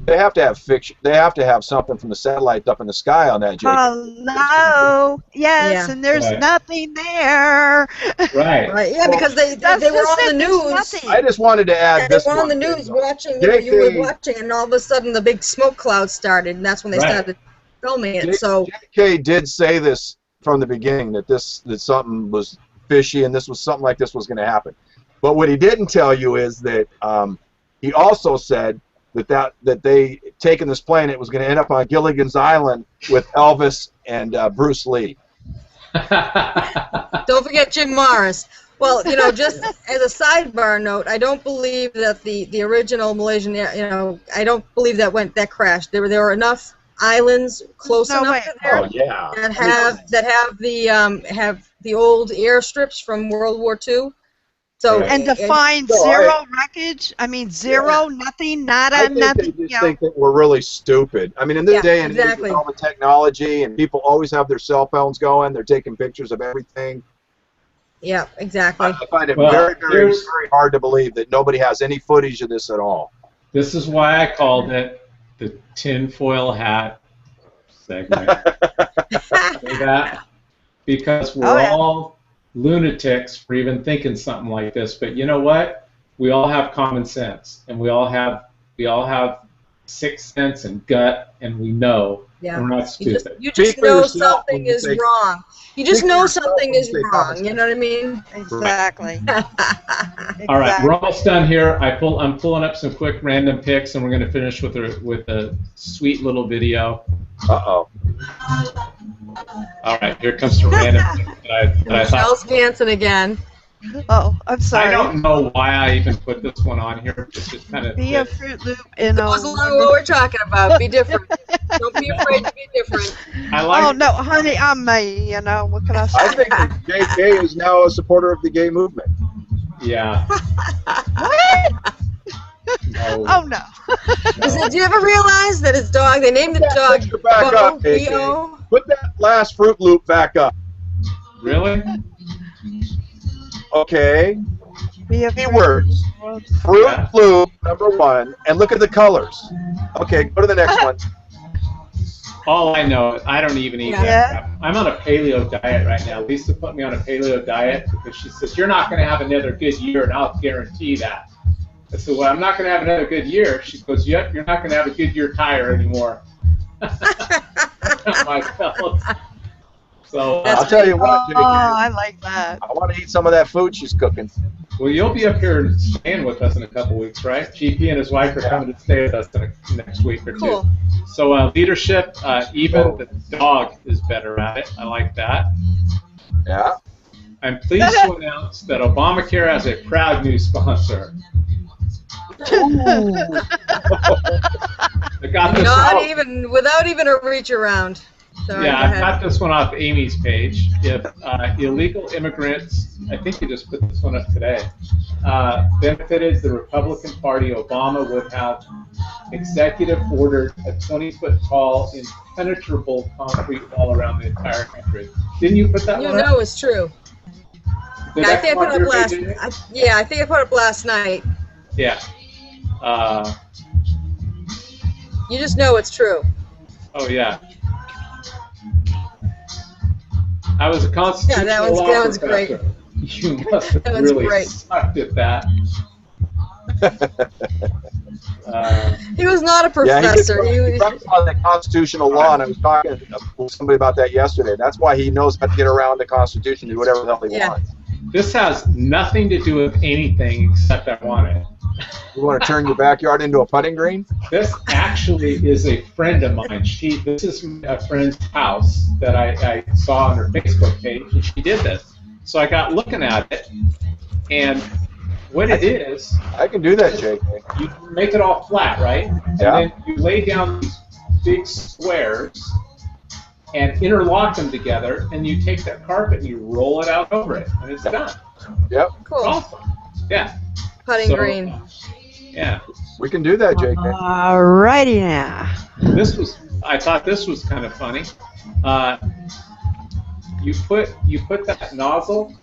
they have to have fiction. They have to have something from the satellites up in the sky on that, Jake. Hello. Yes, Yeah. and there's Right. nothing there. Right. right, yeah, because they That's were on just the it, there's news. nothing. I just wanted to add Yeah, they this were on the one thing, news though. watching. JK You were watching, and all of a sudden the big smoke cloud started, and that's when they Right. started filming it. So JK did say this from the beginning that something was fishy and this was something like this was going to happen. But what he didn't tell you is that he also said that they taken this plane, it was going to end up on Gilligan's Island with Elvis and Bruce Lee. Don't forget Jim Morris. Well, just as a sidebar note, I don't believe that the original Malaysian, I don't believe that crashed. There were enough islands close No enough way. to there Oh yeah. have the old airstrips from World War II. So Right. And to find No, zero wreckage, I mean zero, nothing, nada, I think nothing. they just think that we're really stupid. I mean, in this Yeah, day and age exactly. with all the technology and people always have their cell phones going, they're taking pictures of everything. yeah, exactly. I find it Well, very, very, here's- very hard to believe that nobody has any footage of this at all. This is why I called it the tinfoil hat segment. See that? Because we're Oh, yeah. all lunatics for even thinking something like this. But you know what? We all have common sense, and we all have sixth sense and gut, and we know. Yeah. And we're not stupid. You just Speak for know yourself something when you is say- wrong. You just Speak for know yourself something when you is say wrong. common You know what I mean? Exactly. All right, we're almost done here. I'm pulling up some quick random picks, and we're going to finish with a sweet little video. Uh-oh. All right, here comes some random picks that I thought. Michelle's dancing again. Oh, I'm I sorry. don't know why I even put this one on here. It's just kind of. Be a Fruit Loop in a. Goes along with what we're talking about. Be different. Don't be afraid to be different. I like. Oh no, honey, I'm me. What can I say? I think that JK is now a supporter of the gay movement. Yeah. What? No, Oh no. no. Did you ever realize that his dog? They named the That dog picture back Bo, up, JK. B-O. Put that last Fruit Loop back up. Really? Okay. Be a Keywords. Fruit Yeah. Loop, #1, and look at the colors. Okay, go to the next one. All I know is I don't even eat Yeah. that crap. I'm on a paleo diet right now. Lisa put me on a paleo diet because she says, you're not going to have another good year, and I'll guarantee that. I said, well, I'm not going to have another good year. She goes, yep, you're not going to have a good year tire anymore. Myself. So, I'll tell you what, Oh, JK. I like that. I want to eat some of that food she's cooking. well, you'll be up here staying with us in a couple weeks, right? GP and his wife are coming to stay with us next week or two. Cool. So leadership, even the dog is better at it. I like that. Yeah. I'm pleased to announce that Obamacare has a proud new sponsor. I got this Without even a reach around. Sorry, Yeah, go I ahead. got this one off Amy's page. If illegal immigrants, I think you just put this one up today, benefited the Republican Party, Obama would have executive ordered a 20-foot tall, impenetrable concrete wall around the entire country. Didn't you put that You one up? know it's true. Did I that think I come put on it your up last. page, Amy? I think I put it up last night. Yeah. You just know it's true. Oh, yeah. I was a constitutional Yeah, that law one's great. professor. You must have That one's really great. sucked at that. He was not a Yeah, professor. he talks about the constitutional law, and I was talking with somebody about that yesterday. That's why he knows how to get around the Constitution and do whatever the hell he Yeah. wants. This has nothing to do with anything except I want it. You want to turn your backyard into a putting green? This actually is a friend of mine. This is a friend's house that I saw on her Facebook page, and she did this. So I got looking at it, and what it is, I can do that, JK. you make it all flat, right? And Yeah. then you lay down these big squares and interlock them together, and you take that carpet and you roll it out over it, and it's done. Yep, It's Cool. awesome. Yeah. Putting So, green. Yeah. we can do that, JK. Alrighty now. I thought this was kind of funny. You put that nozzle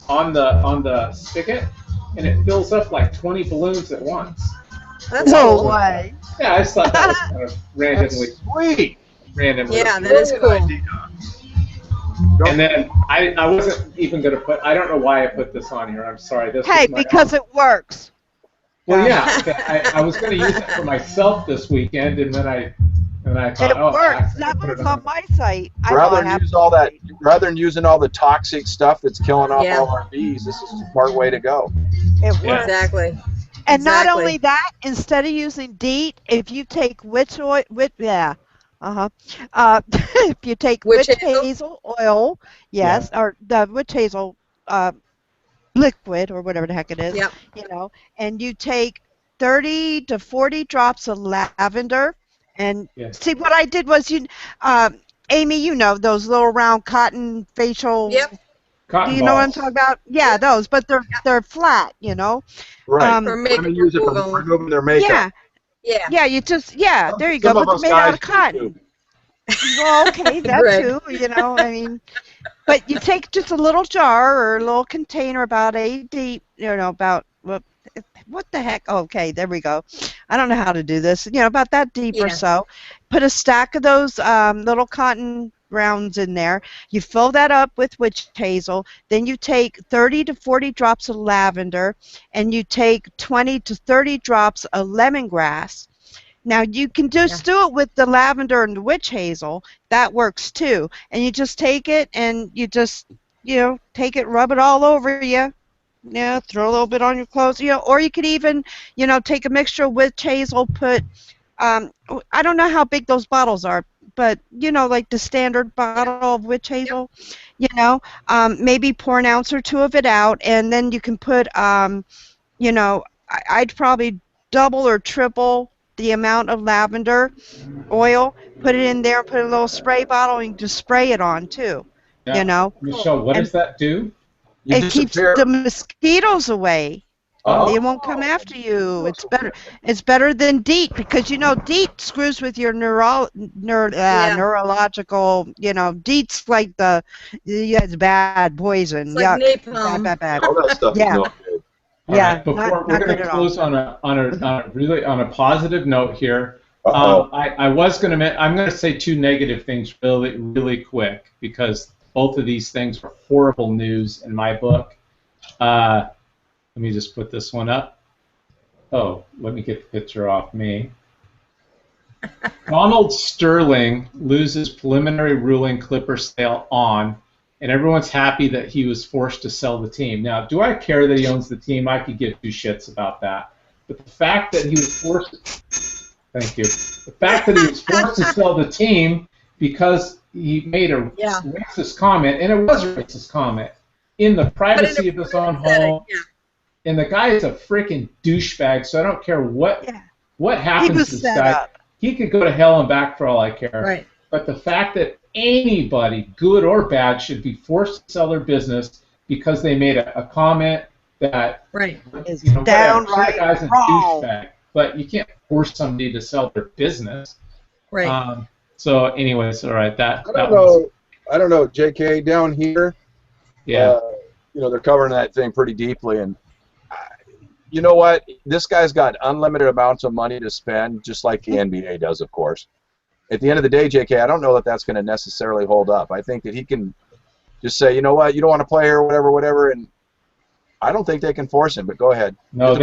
on the spigot, and it fills up like 20 balloons at once. That's No cool. way. Yeah, I just thought that was kind of randomly. Sweet. Yeah, that is cool. And then I wasn't even gonna put. I don't know why I put this on here. I'm sorry. This Hey, was my because it works. Well, yeah. I was gonna use it for myself this weekend, and then I thought, It oh, works. I That put it was on my site. I Rather thought I than use all that, rather than using all the toxic stuff that's killing off Yeah. all our bees, this is a smart way to go. it Yeah. works. Exactly. And not Exactly. only that, instead of using DEET, if you take witch oil, Uh-huh. If you take Witch witch hazel? hazel oil, Yeah. yes, or the witch hazel uh, liquid or whatever the heck it is, Yep. and you take 30 to 40 drops of lavender. And Yeah. see, what I did was, uh, Amy, those little round cotton facial. Yep. Do Cotton you know what I'm talking balls. about? Yeah, Yep. those, but they're flat. Right. For Um, makeup Women use it for removal. removing their makeup. yeah, Yeah. yeah, there you go, Some of but they're us made out guys of do too. cotton. Well, okay, that Greg. too, I mean. But you take just a little jar or a little container about 8 deep, about what the heck? Okay, there we go. I don't know how to do this. About that deep or Yeah. so. Put a stack of those little cotton rounds in there. You fill that up with witch hazel. Then you take 30 to 40 drops of lavender, and you take 20 to 30 drops of lemongrass. Now you can just do it with the lavender and the witch hazel. That works too. And you just take it and you just, take it, rub it all over you. Throw a little bit on your clothes. Or you could even, take a mixture of witch hazel, put, I don't know how big those bottles are, but like the standard bottle of witch Yep. hazel, you know, maybe pour an ounce or two of it out, and then you can put, I'd probably double or triple the amount of lavender oil, put it in there, put a little spray bottle, and just spray it on too, you Yeah. know, Michelle, what and does that do? You it keeps the disappear. mosquitoes away. Oh. They won't come after you. It's better. It's better than DEET because DEET screws with your Yeah. neurological. DEET's like yeah, it's bad poison. It's like Yuck. napalm. Bad. All that stuff is Yeah. no good. All Yeah. right. Before we're Not going good to at all. close on a positive note here. Uh-oh. I was going to I'm going to say two negative things really quick because both of these things are horrible news in my book. Let me just put this one up. Oh, let me get the picture off me. Donald Sterling loses preliminary ruling Clippers sale on, and everyone's happy that he was forced to sell the team. Now, do I care that he owns the team? I could give two shits about that. But the fact that he was forced, thank you. The fact that he was forced to sell the team because he made a racist comment, and it was a racist comment, in the privacy of his own home. Yeah. And the guy is a freaking douchebag, so I don't care what happens to this guy. Up. He could go to hell and back for all I care. Right. But the fact that anybody, good or bad, should be forced to sell their business because they made a comment that is whatever. downright That guy's a wrong. douchebag. But you can't force somebody to sell their business. Right. So, anyways, all right. I don't know. JK down here. Yeah. They're covering that thing pretty deeply, and you know what? This guy's got unlimited amounts of money to spend, just like the NBA does, of course. At the end of the day, JK, I don't know that that's going to necessarily hold up. I think that he can just say, you know what, you don't want to play here, whatever, and I don't think they can force him. But go ahead. No, it's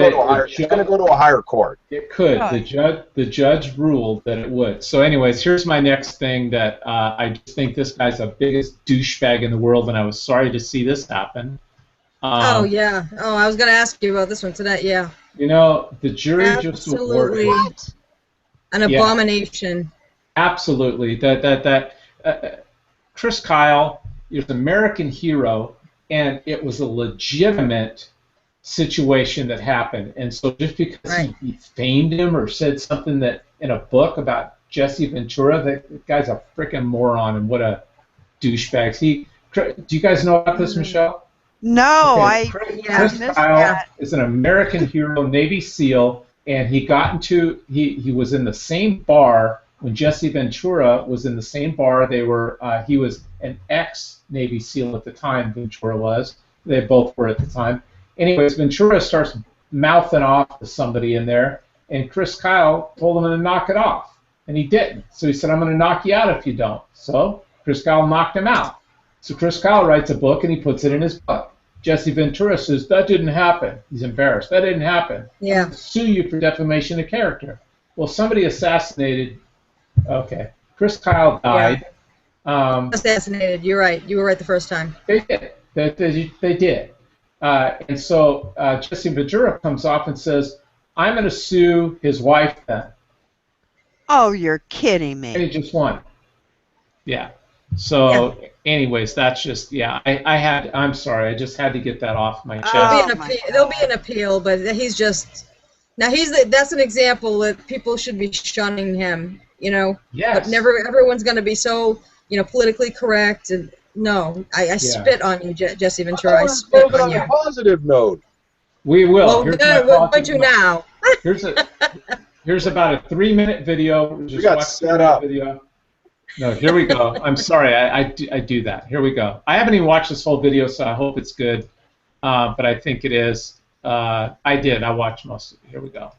going to go to a higher court. It could. The judge ruled that it would. So, anyways, here's my next thing that I just think this guy's the biggest douchebag in the world, and I was sorry to see this happen. Oh, yeah. Oh, I was going to ask you about this one today. Yeah. The jury Absolutely. just awarded an abomination. Absolutely. Chris Kyle is an American hero, and it was a legitimate situation that happened. And so just because he famed him or said something that in a book about Jesse Ventura, that guy's a freaking moron, and what a douchebag. Do you guys know about this, Michelle? No, okay. Chris Kyle is an American hero, Navy SEAL, and he was in the same bar when Jesse Ventura was in the same bar. He was an ex-Navy SEAL at the time, Ventura was. They both were at the time. Anyways, Ventura starts mouthing off to somebody in there, and Chris Kyle told him to knock it off, and he didn't. So he said, I'm going to knock you out if you don't. So Chris Kyle knocked him out. So Chris Kyle writes a book, and he puts it in his book. Jesse Ventura says, that didn't happen. He's embarrassed. That didn't happen. Yeah. I'll sue you for defamation of character. Well, somebody assassinated. Okay. Chris Kyle died. Yeah. Assassinated. You're right. You were right the first time. They did. They did. And so Jesse Ventura comes off and says, I'm going to sue his wife then. Oh, you're kidding me. Hey, just one. Yeah. So, Yeah. anyways, that's just I'm sorry, I just had to get that off my chest. Oh, my There'll be God. an appeal, but he's just now that's an example that people should be shunning him, you know. Yes. But never everyone's going to be so, you know, politically correct. And no, I spit on you, Jesse Ventura. I I want to spit close it on on you. a positive note. We will. Well, Here's we're going positive to now. Here's about a 3-minute video. Just got watch set the up. video. No, here we go. I'm sorry, I do that. Here we go. I haven't even watched this whole video, so I hope it's good. But I think it is. I did. I watched most of it. Here we go.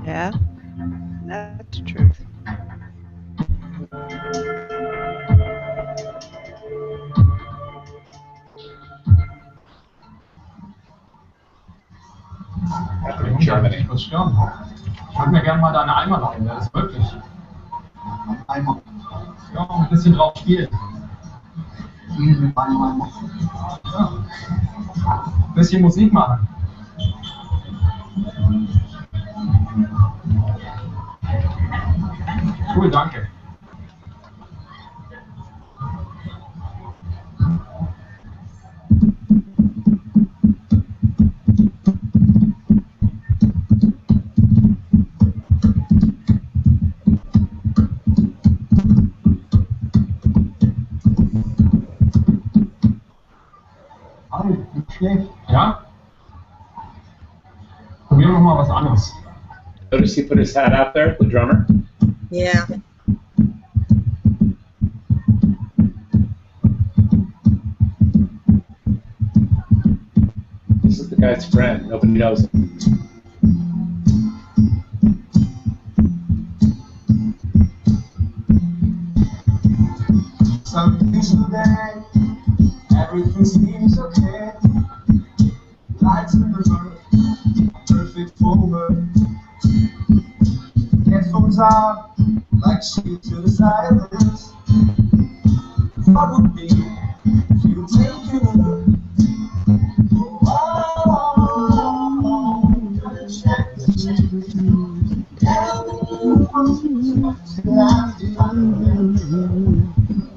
Yeah, that's the truth. In Germany. Ich würde mir gerne mal deine Eimer leihen, wäre das möglich? Eimer. Ja, ein bisschen drauf spielen. Eimer. Ja. Ein bisschen Musik machen. Cool, danke. Nicht schlecht. Ja? Probieren wir mal was anderes. Notice he put his hat out there, the drummer. Yeah. This is the guy's friend. Nobody knows him. Something today, everything seems okay. Lights in the room, perfect moment. Headphones out, like shit to the silence. What would be if you take a look?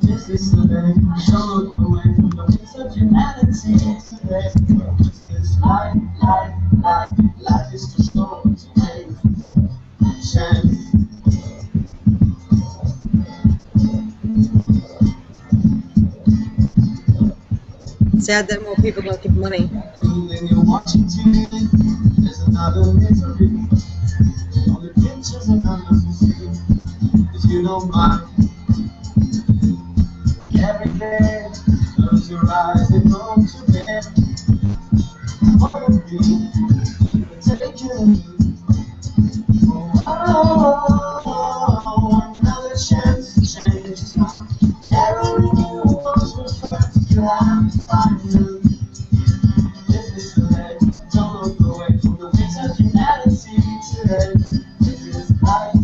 This is the day, don't look away from the wings of humanity today. This is life, life is too short to take chance. Sad that more people don't give money. When you're watching TV, there's another misery. All the pictures and numbers you see, if you don't mind. Every day, close your eyes and go to bed. What a dream, take it. Oh, another chance to change. Every new one's reflects you have to find you. This is the way, don't look away from the wings of humanity today. This is life,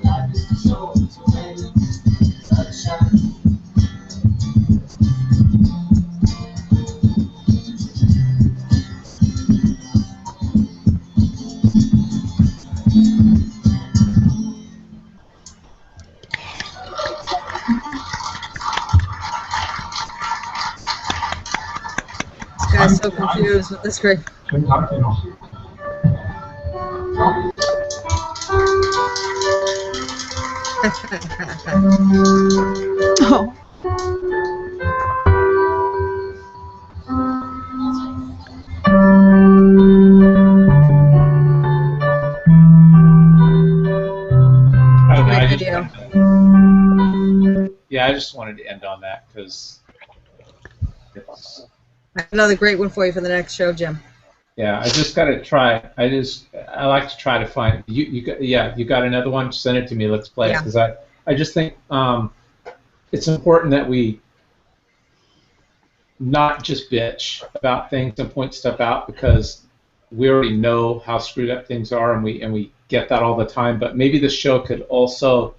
life is too short to wait. Sunshine. This guy's so confused with this great. Schönen Tag dir noch. Ja. Oh. Great video. I just wanted to end on that because it's. Another great one for you for the next show, Jim. Yeah, I just gotta try. I like to try to find you got another one. Send it to me. Let's play it Yeah. because I just think it's important that we not just bitch about things and point stuff out because we already know how screwed up things are, and we get that all the time. But maybe the show could also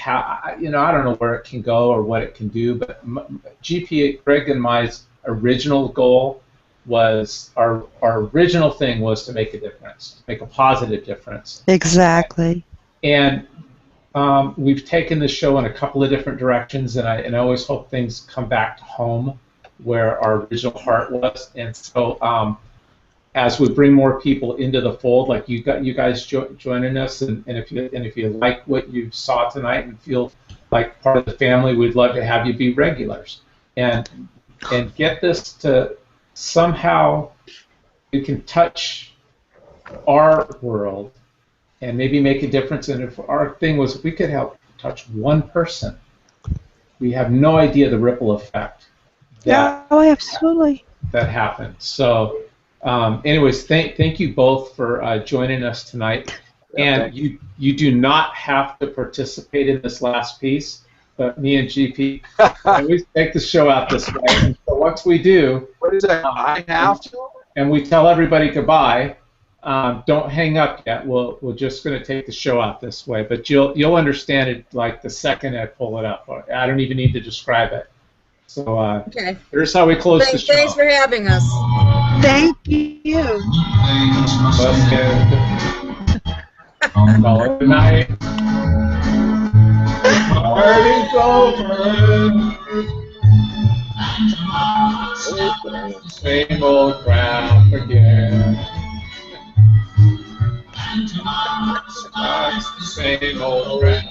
I don't know where it can go or what it can do, but GP, Greg and my original goal was, our original thing was to make a difference, make a positive difference. Exactly. And we've taken the show in a couple of different directions, and I always hope things come back to home where our original heart was. And so as we bring more people into the fold, like you guys joining us, and if you like what you saw tonight and feel like part of the family, we'd love to have you be regulars and get this to somehow you can touch our world and maybe make a difference. And if our thing was, if we could help touch one person, we have no idea the ripple effect that absolutely that happened. So anyways, thank you both for joining us tonight. And you do not have to participate in this last piece, but me and GP always take the show out this way. And so once we do, what is that? I have to? And we tell everybody goodbye. Don't hang up yet. We're just going to take the show out this way, but you'll understand it like the second I pull it up. I don't even need to describe it. So okay. Here's how we close the show. Thanks for having us. Thank you. Let's call it a night. Party's over. Same old crap again. Same old crap.